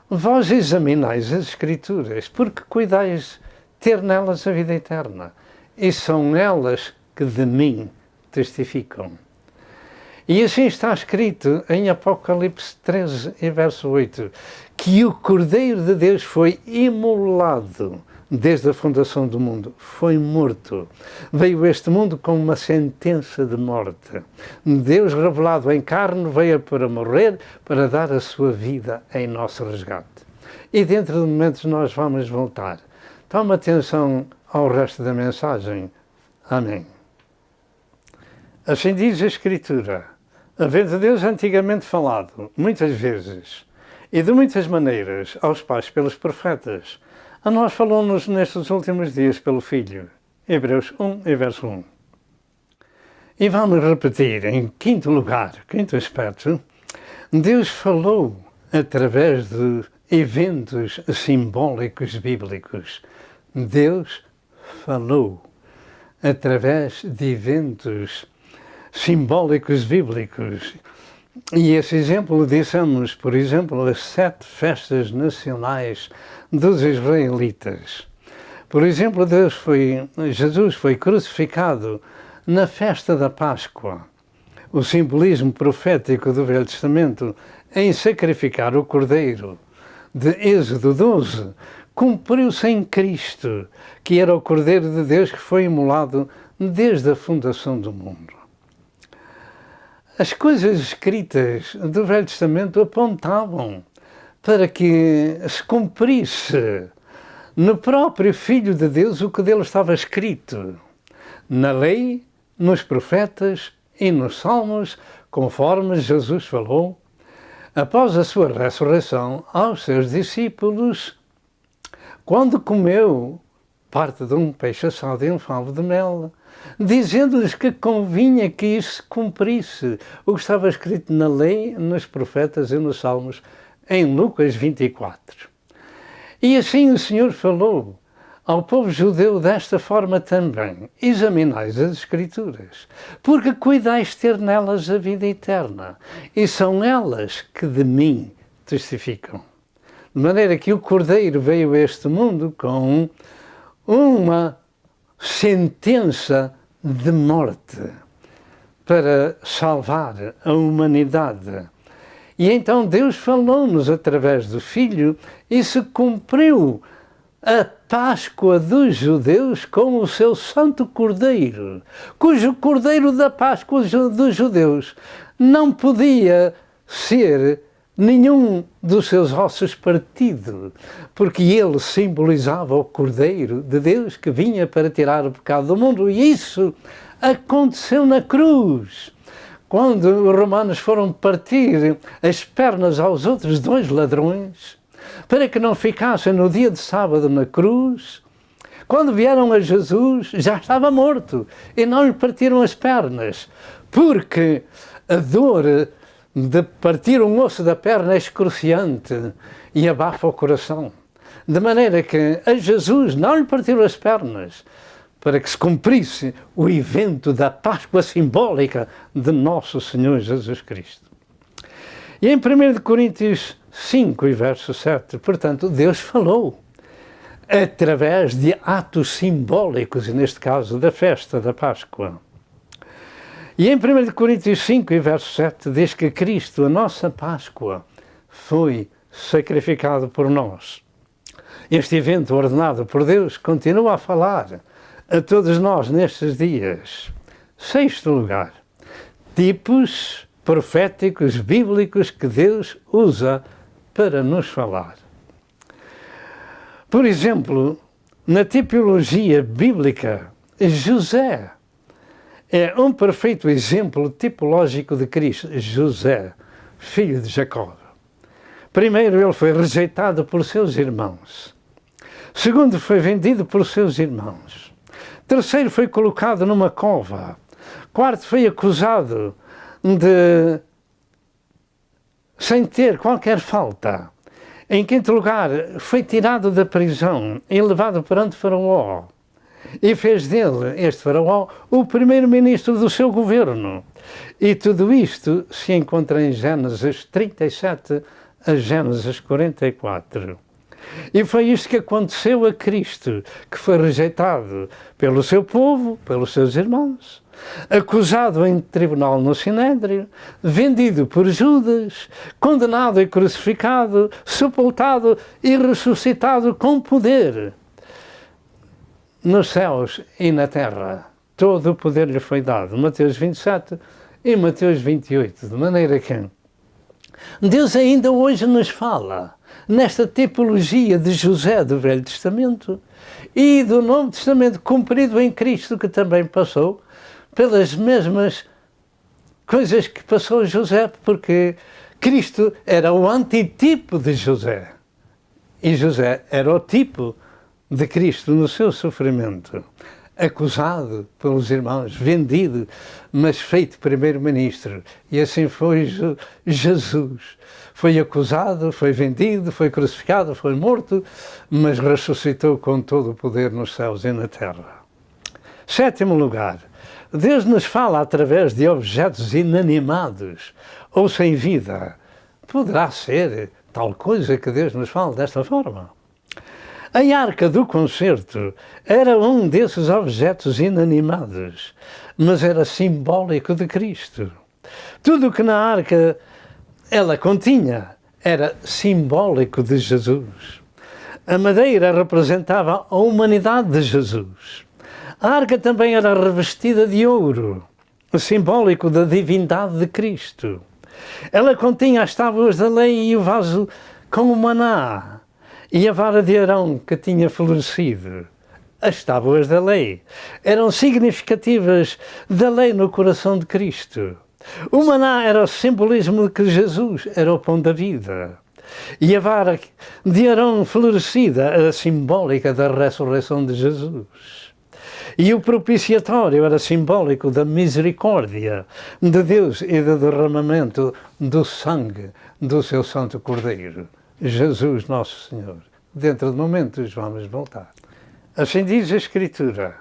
vós examinais as Escrituras, porque cuidais ter nelas a vida eterna, e são elas que de mim testificam. E assim está escrito em Apocalipse 13, e verso 8, que o Cordeiro de Deus foi imolado desde a fundação do mundo, foi morto. Veio a este mundo com uma sentença de morte. Deus revelado em carne veio para morrer, para dar a sua vida em nosso resgate. E dentro de momentos nós vamos voltar. Toma atenção ao resto da mensagem. Amém. Assim diz a Escritura, havendo Deus antigamente falado, muitas vezes, e de muitas maneiras, aos pais pelos profetas, a nós falou-nos nestes últimos dias pelo Filho. Hebreus 1 e verso 1. E vamos repetir, em quinto lugar, quinto aspecto, Deus falou através de eventos simbólicos bíblicos. Deus falou através de eventos simbólicos bíblicos. E esse exemplo dissemos, por exemplo, as 7 festas nacionais dos israelitas. Por exemplo, Jesus foi crucificado na festa da Páscoa. O simbolismo profético do Velho Testamento em sacrificar o Cordeiro de Êxodo 12 cumpriu-se em Cristo, que era o Cordeiro de Deus que foi imolado desde a fundação do mundo. As coisas escritas do Velho Testamento apontavam para que se cumprisse no próprio Filho de Deus o que dele estava escrito, na lei, nos profetas e nos salmos, conforme Jesus falou, após a sua ressurreição, aos seus discípulos, quando comeu parte de um peixe assado e um favo de mel, dizendo-lhes que convinha que isso se cumprisse o que estava escrito na lei, nos profetas e nos salmos, em Lucas 24. E assim o Senhor falou ao povo judeu desta forma também: examinais as Escrituras, porque cuidais ter nelas a vida eterna, e são elas que de mim testificam. De maneira que o Cordeiro veio a este mundo com uma sentença de morte para salvar a humanidade. E então Deus falou-nos através do Filho e se cumpriu a Páscoa dos judeus com o seu Santo Cordeiro, cujo Cordeiro da Páscoa dos judeus não podia ser nenhum dos seus ossos partido, porque ele simbolizava o Cordeiro de Deus que vinha para tirar o pecado do mundo, e isso aconteceu na cruz. Quando os romanos foram partir as pernas aos outros 2 ladrões, para que não ficassem no dia de sábado na cruz, quando vieram a Jesus, já estava morto, e não lhe partiram as pernas, porque a dor de partir um osso da perna é excruciante e abafa o coração. De maneira que a Jesus não lhe partiram as pernas, para que se cumprisse o evento da Páscoa simbólica de nosso Senhor Jesus Cristo. E em 1 Coríntios 5, e verso 7, portanto, Deus falou através de atos simbólicos, e neste caso da festa da Páscoa. E em 1 Coríntios 5, e verso 7, diz que Cristo, a nossa Páscoa, foi sacrificado por nós. Este evento ordenado por Deus continua a falar a todos nós nestes dias. 6º lugar, tipos proféticos bíblicos que Deus usa para nos falar. Por exemplo, na tipologia bíblica, José é um perfeito exemplo tipológico de Cristo. José, filho de Jacó. Primeiro, ele foi rejeitado por seus irmãos. Segundo, foi vendido por seus irmãos. Terceiro, foi colocado numa cova. Quarto, foi acusado sem ter qualquer falta. Em quinto lugar, foi tirado da prisão e levado perante Faraó. E fez dele, este Faraó, o primeiro-ministro do seu governo. E tudo isto se encontra em Gênesis 37 a Gênesis 44. E foi isto que aconteceu a Cristo, que foi rejeitado pelo seu povo, pelos seus irmãos, acusado em tribunal no Sinédrio, vendido por Judas, condenado e crucificado, sepultado e ressuscitado com poder nos céus e na terra. Todo o poder lhe foi dado. Mateus 27 e Mateus 28, de maneira que Deus ainda hoje nos fala nesta tipologia de José do Velho Testamento e do Novo Testamento cumprido em Cristo, que também passou pelas mesmas coisas que passou José, porque Cristo era o antitipo de José e José era o tipo de Cristo no seu sofrimento. Acusado pelos irmãos, vendido, mas feito primeiro-ministro. E assim foi Jesus. Foi acusado, foi vendido, foi crucificado, foi morto, mas ressuscitou com todo o poder nos céus e na terra. Sétimo lugar, Deus nos fala através de objetos inanimados ou sem vida. Poderá ser tal coisa que Deus nos fala desta forma? A arca do concerto era um desses objetos inanimados, mas era simbólico de Cristo. Tudo o que na arca ela continha era simbólico de Jesus. A madeira representava a humanidade de Jesus. A arca também era revestida de ouro, simbólico da divindade de Cristo. Ela continha as tábuas da lei e o vaso com o maná, e a vara de Arão que tinha florescido. As tábuas da lei eram significativas da lei no coração de Cristo. O maná era o simbolismo de que Jesus era o pão da vida. E a vara de Arão florescida era simbólica da ressurreição de Jesus. E o propiciatório era simbólico da misericórdia de Deus e do derramamento do sangue do seu Santo Cordeiro. Jesus Nosso Senhor. Dentro de momentos vamos voltar. Assim diz a Escritura,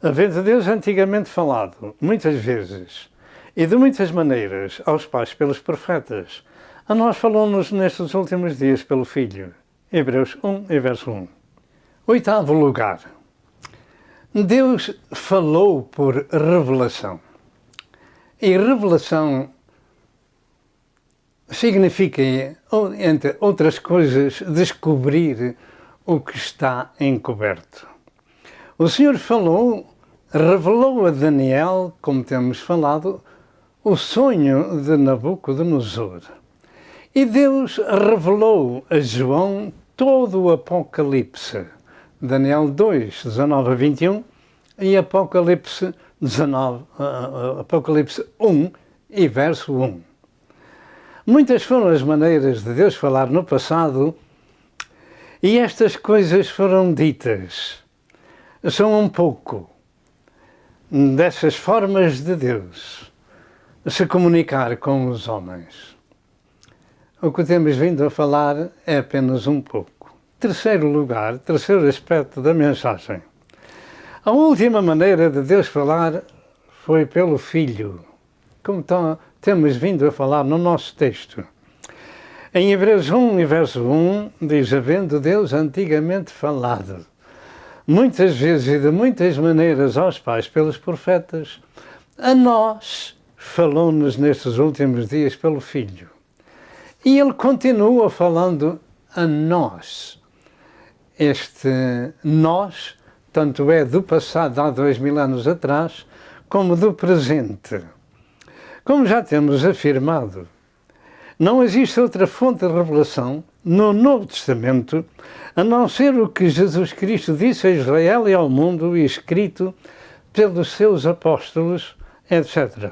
havendo Deus antigamente falado, muitas vezes, e de muitas maneiras, aos pais pelos profetas, a nós falou-nos nestes últimos dias pelo Filho. Hebreus 1 e verso 1. Oitavo lugar. Deus falou por revelação. E revelação significa, entre outras coisas, descobrir o que está encoberto. O Senhor falou, revelou a Daniel, como temos falado, o sonho de Nabucodonosor. E Deus revelou a João todo o Apocalipse. Daniel 2, 19 a 21 e Apocalipse 1 e verso 1. Muitas foram as maneiras de Deus falar no passado e estas coisas foram ditas. São um pouco dessas formas de Deus se comunicar com os homens. O que temos vindo a falar é apenas um pouco. Terceiro lugar, terceiro aspecto da mensagem. A última maneira de Deus falar foi pelo Filho, como temos vindo a falar no nosso texto. Em Hebreus 1 e verso 1, diz, havendo Deus antigamente falado, muitas vezes e de muitas maneiras aos pais pelos profetas, a nós falou-nos nestes últimos dias pelo Filho. E Ele continua falando a nós. Este nós, tanto é do passado, há 2000 anos atrás, como do presente. Como já temos afirmado, não existe outra fonte de revelação no Novo Testamento a não ser o que Jesus Cristo disse a Israel e ao mundo e escrito pelos seus apóstolos, etc.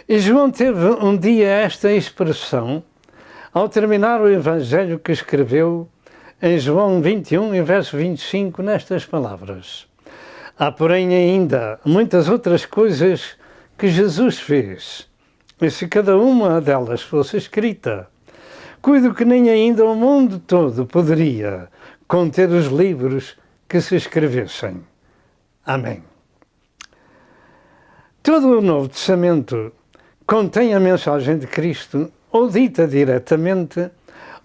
E João teve um dia esta expressão ao terminar o Evangelho que escreveu em João 21 e verso 25 nestas palavras. Há, porém, ainda muitas outras coisas que Jesus fez, e se cada uma delas fosse escrita, cuido que nem ainda o mundo todo poderia conter os livros que se escrevessem. Amém. Todo o Novo Testamento contém a mensagem de Cristo, ou dita diretamente,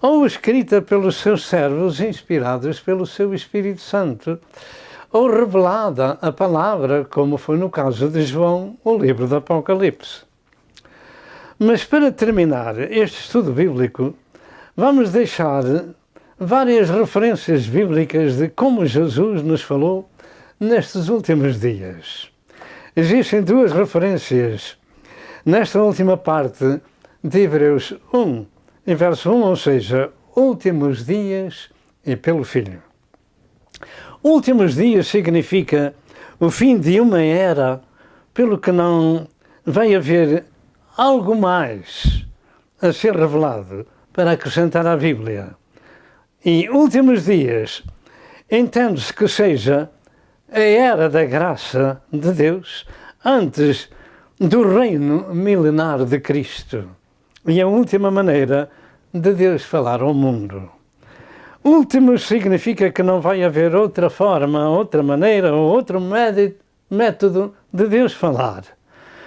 ou escrita pelos seus servos inspirados pelo seu Espírito Santo, ou revelada a palavra, como foi no caso de João, o livro do Apocalipse. Mas para terminar este estudo bíblico, vamos deixar várias referências bíblicas de como Jesus nos falou nestes últimos dias. Existem duas referências nesta última parte de Hebreus 1, em verso 1, ou seja, últimos dias e pelo Filho. Últimos dias significa o fim de uma era, pelo que não vai haver algo mais a ser revelado para acrescentar à Bíblia. E últimos dias entende-se que seja a era da graça de Deus antes do reino milenar de Cristo. E a última maneira de Deus falar ao mundo. Últimos significa que não vai haver outra forma, outra maneira ou outro método de Deus falar,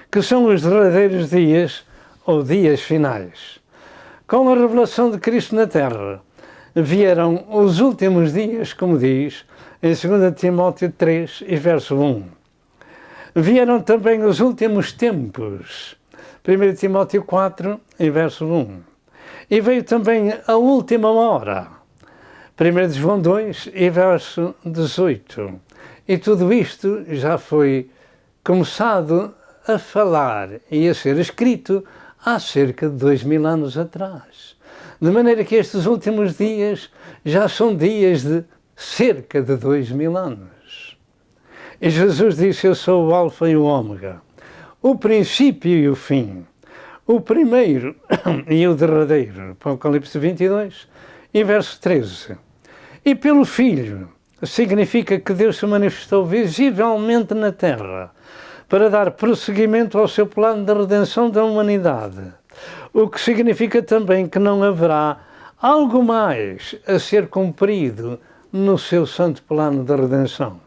que são os derradeiros dias ou dias finais. Com a revelação de Cristo na Terra, vieram os últimos dias, como diz em 2 Timóteo 3 e verso 1. Vieram também os últimos tempos, 1 Timóteo 4 e verso 1. E veio também a última hora, 1 João 2 e verso 18. E tudo isto já foi começado a falar e a ser escrito há cerca de 2000 anos atrás. De maneira que estes últimos dias já são dias de cerca de 2000 anos. E Jesus disse: eu sou o Alfa e o Ômega, o princípio e o fim, o primeiro e o derradeiro. Apocalipse 22 e verso 13. E pelo Filho significa que Deus se manifestou visivelmente na Terra para dar prosseguimento ao seu plano de redenção da humanidade. O que significa também que não haverá algo mais a ser cumprido no seu santo plano de redenção.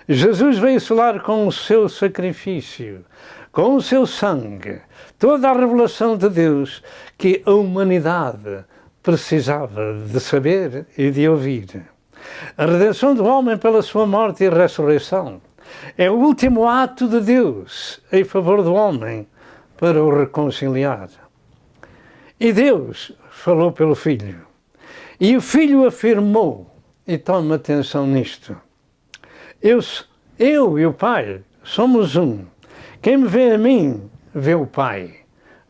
Jesus veio selar com o seu sacrifício, com o seu sangue, toda a revelação de Deus que a humanidade precisava de saber e de ouvir. A redenção do homem pela sua morte e ressurreição é o último ato de Deus em favor do homem para o reconciliar. E Deus falou pelo Filho. E o Filho afirmou, e toma atenção nisto: eu e o Pai somos um. Quem me vê a mim, vê o Pai.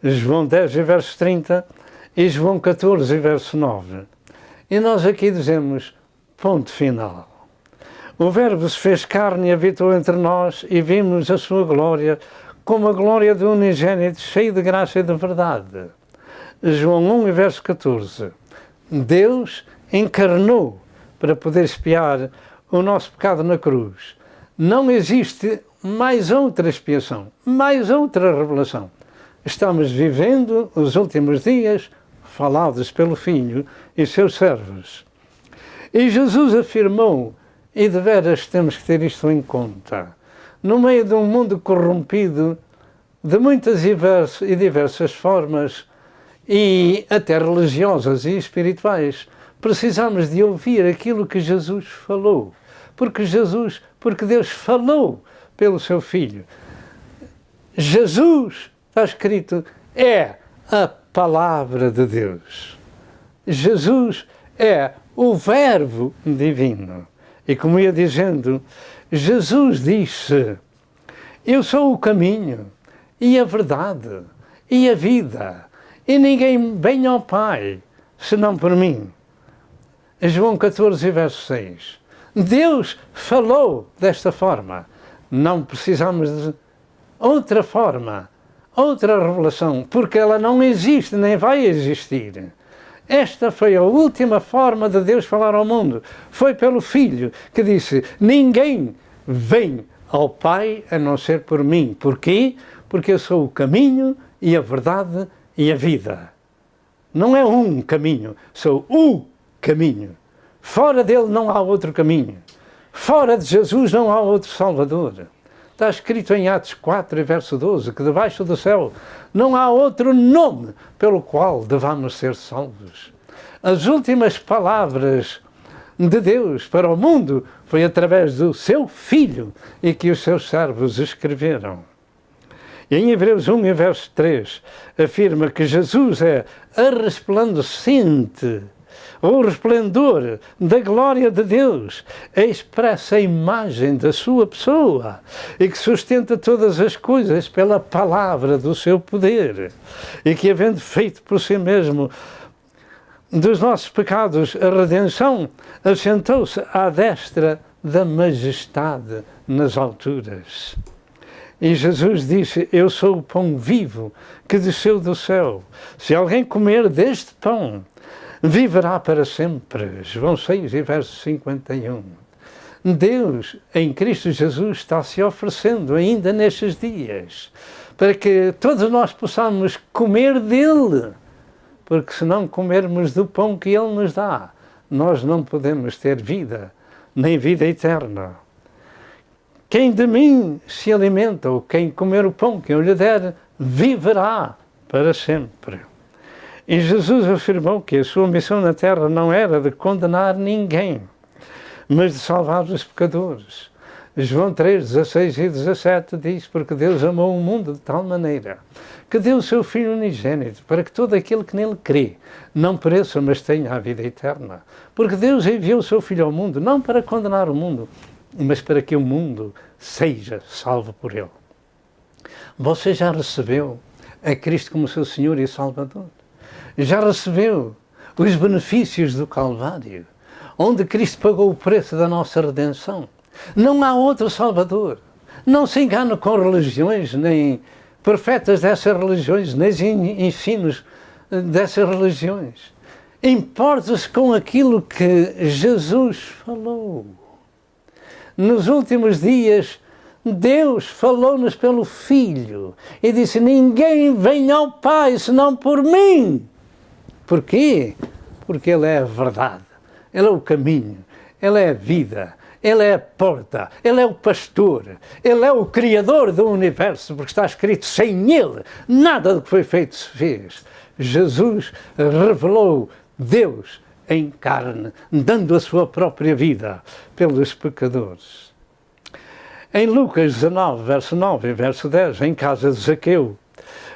João 10, verso 30 e João 14, verso 9. E nós aqui dizemos, ponto final. O Verbo se fez carne e habitou entre nós e vimos a sua glória como a glória do unigênito, cheio de graça e de verdade. João 1, verso 14. Deus encarnou para poder expiar o nosso pecado na cruz. Não existe mais outra expiação, mais outra revelação. Estamos vivendo os últimos dias falados pelo Filho e seus servos. E Jesus afirmou, e de veras temos que ter isto em conta, no meio de um mundo corrompido de muitas e diversas formas, e até religiosas e espirituais, precisamos de ouvir aquilo que Jesus falou, porque Deus falou pelo seu Filho. Jesus, está escrito, é a palavra de Deus. Jesus é o Verbo divino. E como ia dizendo, Jesus disse: eu sou o caminho e a verdade e a vida, e ninguém vem ao Pai senão por mim. João 14, verso 6. Deus falou desta forma. Não precisamos de outra forma, outra revelação, porque ela não existe nem vai existir. Esta foi a última forma de Deus falar ao mundo. Foi pelo Filho que disse: ninguém vem ao Pai a não ser por mim. Porquê? Porque eu sou o caminho e a verdade e a vida. Não é um caminho, sou o caminho. Fora dele não há outro caminho. Fora de Jesus não há outro Salvador. Está escrito em Atos 4, verso 12, que debaixo do céu não há outro nome pelo qual devamos ser salvos. As últimas palavras de Deus para o mundo foi através do seu Filho e que os seus servos escreveram. E em Hebreus 1, e verso 3, afirma que Jesus é a resplandecente, o resplendor da glória de Deus, a expressa imagem da sua pessoa e que sustenta todas as coisas pela palavra do seu poder e que, havendo feito por si mesmo dos nossos pecados a redenção, assentou-se à destra da majestade nas alturas. E Jesus disse: eu sou o pão vivo que desceu do céu. Se alguém comer deste pão, viverá para sempre. João 6, e verso 51. Deus, em Cristo Jesus, está se oferecendo ainda nestes dias, para que todos nós possamos comer dele, porque se não comermos do pão que ele nos dá, nós não podemos ter vida, nem vida eterna. Quem de mim se alimenta, ou quem comer o pão que eu lhe der, viverá para sempre. E Jesus afirmou que a sua missão na terra não era de condenar ninguém, mas de salvar os pecadores. João 3, 16 e 17 diz: porque Deus amou o mundo de tal maneira que deu o seu Filho unigênito, para que todo aquele que nele crê não pereça, mas tenha a vida eterna. Porque Deus enviou o seu Filho ao mundo, não para condenar o mundo, mas para que o mundo seja salvo por ele. Você já recebeu a Cristo como seu Senhor e Salvador? Já recebeu os benefícios do Calvário, onde Cristo pagou o preço da nossa redenção? Não há outro Salvador. Não se engane com religiões, nem profetas dessas religiões, nem ensinos dessas religiões. Importa-se com aquilo que Jesus falou. Nos últimos dias, Deus falou-nos pelo Filho e disse: ninguém vem ao Pai senão por mim. Porquê? Porque Ele é a verdade, Ele é o caminho, Ele é a vida, Ele é a porta, Ele é o pastor, Ele é o Criador do universo, porque está escrito: sem Ele, nada do que foi feito se fez. Jesus revelou Deus em carne, dando a sua própria vida pelos pecadores. Em Lucas 19, verso 9 e verso 10, em casa de Zaqueu,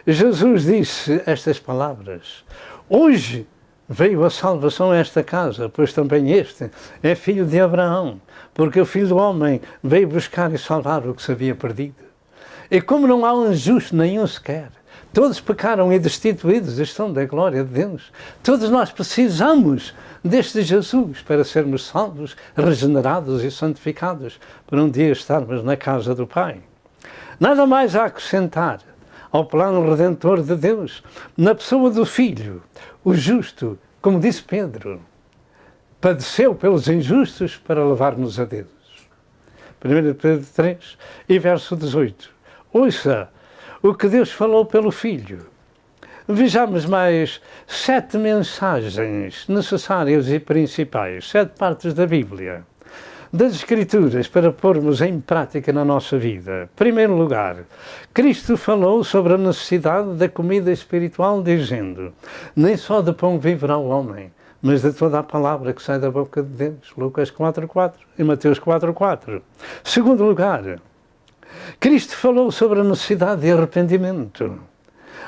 Jesus disse estas palavras: hoje veio a salvação a esta casa, pois também este é filho de Abraão, porque o Filho do Homem veio buscar e salvar o que se havia perdido. E como não há um justo nenhum sequer, todos pecaram e destituídos estão da glória de Deus. Todos nós precisamos deste Jesus para sermos salvos, regenerados e santificados, para um dia estarmos na casa do Pai. Nada mais a acrescentar ao plano redentor de Deus, na pessoa do Filho, o justo, como disse Pedro, padeceu pelos injustos para levar-nos a Deus. 1 Pedro 3 e verso 18. Ouça o que Deus falou pelo Filho. Vejamos mais 7 mensagens necessárias e principais, 7 partes da Bíblia, das Escrituras, para pormos em prática na nossa vida. Em primeiro lugar, Cristo falou sobre a necessidade da comida espiritual, dizendo: nem só de pão viverá o homem, mas de toda a palavra que sai da boca de Deus. Lucas 4:4 e Mateus 4:4. Segundo lugar, Cristo falou sobre a necessidade de arrependimento.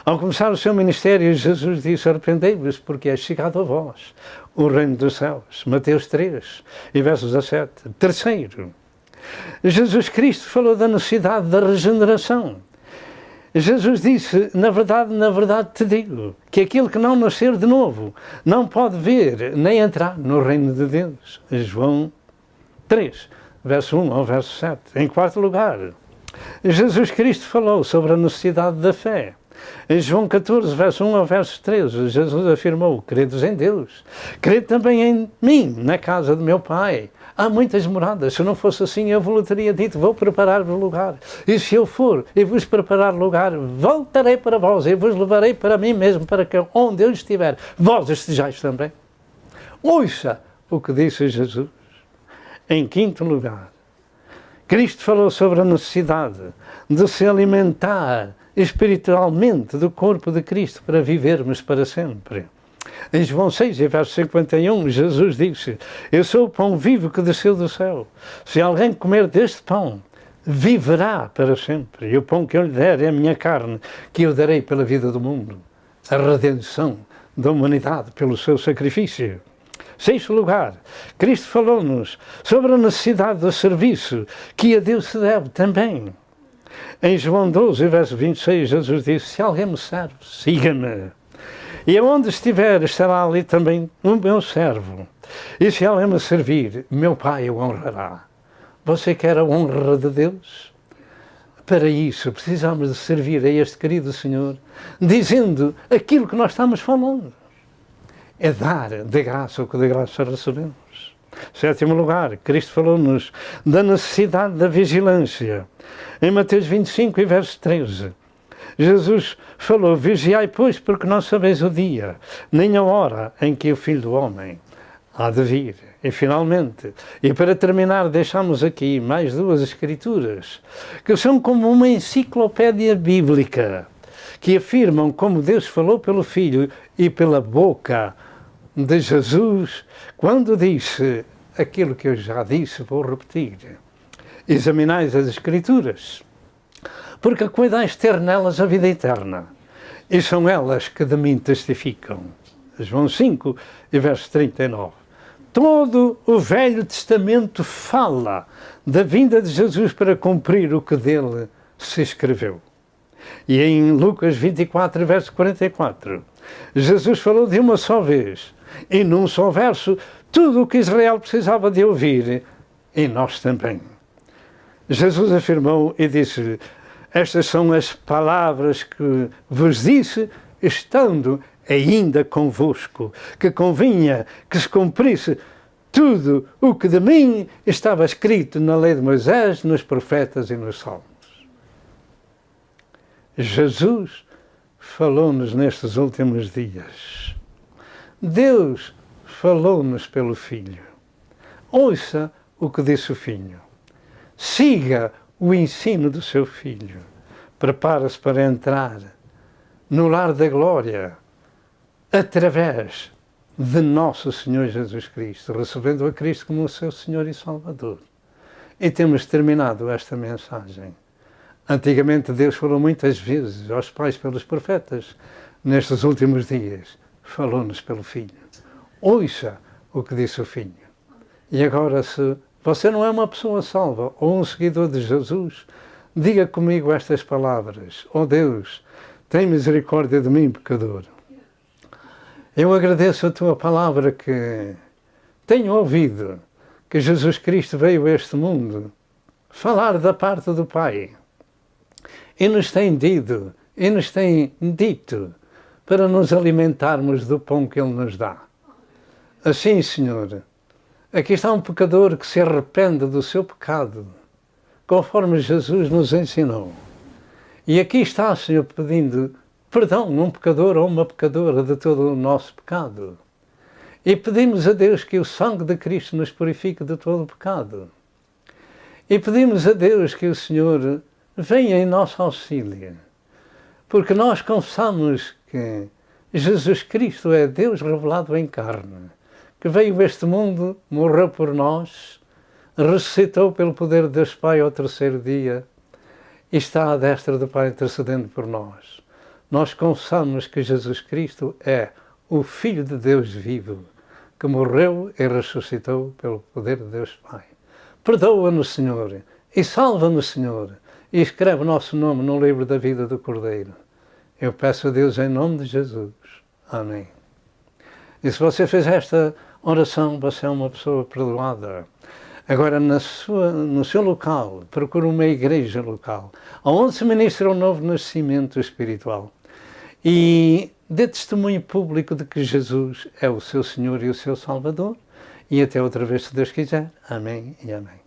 Ao começar o seu ministério, Jesus disse: arrependei-vos, porque é chegado a vós o reino dos céus. Mateus 3 e verso 17. Terceiro, Jesus Cristo falou da necessidade da regeneração. Jesus disse: na verdade te digo, que aquele que não nascer de novo não pode ver nem entrar no reino de Deus. João 3, verso 1 ao verso 7. Em quarto lugar, Jesus Cristo falou sobre a necessidade da fé. Em João 14, verso 1 ao verso 13, Jesus afirmou: credes em Deus, crede também em mim, na casa de meu Pai. Há muitas moradas, se não fosse assim eu vos teria dito: vou preparar-vos lugar. E se eu for e vos preparar lugar, voltarei para vós e vos levarei para mim mesmo, para que onde eu estiver, vós estejais também. Ouça o que disse Jesus. Em quinto lugar, Cristo falou sobre a necessidade de se alimentar espiritualmente do corpo de Cristo para vivermos para sempre. Em João 6, verso 51, Jesus disse: eu sou o pão vivo que desceu do céu. Se alguém comer deste pão, viverá para sempre. E o pão que eu lhe der é a minha carne, que eu darei pela vida do mundo. A redenção da humanidade pelo seu sacrifício. Sexto lugar, Cristo falou-nos sobre a necessidade do serviço que a Deus se deve também. Em João 12, verso 26, Jesus disse: se alguém me serve, siga-me. E aonde estiver, estará ali também o meu servo. E se alguém me servir, meu Pai o honrará. Você quer a honra de Deus? Para isso, precisamos de servir a este querido Senhor, dizendo aquilo que nós estamos falando. É dar de graça o que de graça recebemos. Sétimo lugar, Cristo falou-nos da necessidade da vigilância. Em Mateus 25, verso 13, Jesus falou: vigiai, pois, porque não sabeis o dia, nem a hora em que o Filho do Homem há de vir. E finalmente, e para terminar, deixamos aqui mais duas escrituras, que são como uma enciclopédia bíblica, que afirmam como Deus falou pelo Filho e pela boca de Jesus, quando disse aquilo que eu já disse, vou repetir: examinais as Escrituras, porque cuidais ter nelas a vida eterna, e são elas que de mim testificam. João 5, verso 39. Todo o Velho Testamento fala da vinda de Jesus para cumprir o que dele se escreveu. E em Lucas 24, verso 44, Jesus falou de uma só vez, e num só verso, tudo o que Israel precisava de ouvir, e nós também. Jesus afirmou e disse: estas são as palavras que vos disse, estando ainda convosco, que convinha que se cumprisse tudo o que de mim estava escrito na lei de Moisés, nos profetas e nos salmos. Jesus falou-nos nestes últimos dias. Deus falou-nos pelo Filho. Ouça o que disse o Filho. Siga o ensino do seu Filho. Prepara-se para entrar no lar da glória através de nosso Senhor Jesus Cristo, recebendo a Cristo como o seu Senhor e Salvador. E temos terminado esta mensagem. Antigamente Deus falou muitas vezes aos pais pelos profetas. Nestes últimos dias falou-nos pelo Filho. Ouça o que disse o Filho. E agora, se você não é uma pessoa salva ou um seguidor de Jesus, diga comigo estas palavras: ó Deus, tem misericórdia de mim, pecador. Eu agradeço a tua palavra que tenho ouvido, que Jesus Cristo veio a este mundo falar da parte do Pai. E nos tem dito, para nos alimentarmos do pão que Ele nos dá. Assim, Senhor, aqui está um pecador que se arrepende do seu pecado, conforme Jesus nos ensinou. E aqui está, Senhor, pedindo perdão a um pecador ou uma pecadora de todo o nosso pecado. E pedimos a Deus que o sangue de Cristo nos purifique de todo o pecado. E pedimos a Deus que o Senhor venha em nosso auxílio, porque nós confessamos que Jesus Cristo é Deus revelado em carne, que veio a este mundo, morreu por nós, ressuscitou pelo poder de Deus Pai ao terceiro dia e está à destra do Pai intercedendo por nós. Nós confessamos que Jesus Cristo é o Filho de Deus vivo, que morreu e ressuscitou pelo poder de Deus Pai. Perdoa-nos, Senhor, e salva-nos, Senhor, e escreve o nosso nome no livro da vida do Cordeiro. Eu peço a Deus em nome de Jesus. Amém. E se você fez esta oração, você é uma pessoa perdoada. Agora, no seu local, procure uma igreja local, onde se ministra um novo nascimento espiritual. E dê testemunho público de que Jesus é o seu Senhor e o seu Salvador. E até outra vez, se Deus quiser. Amém e amém.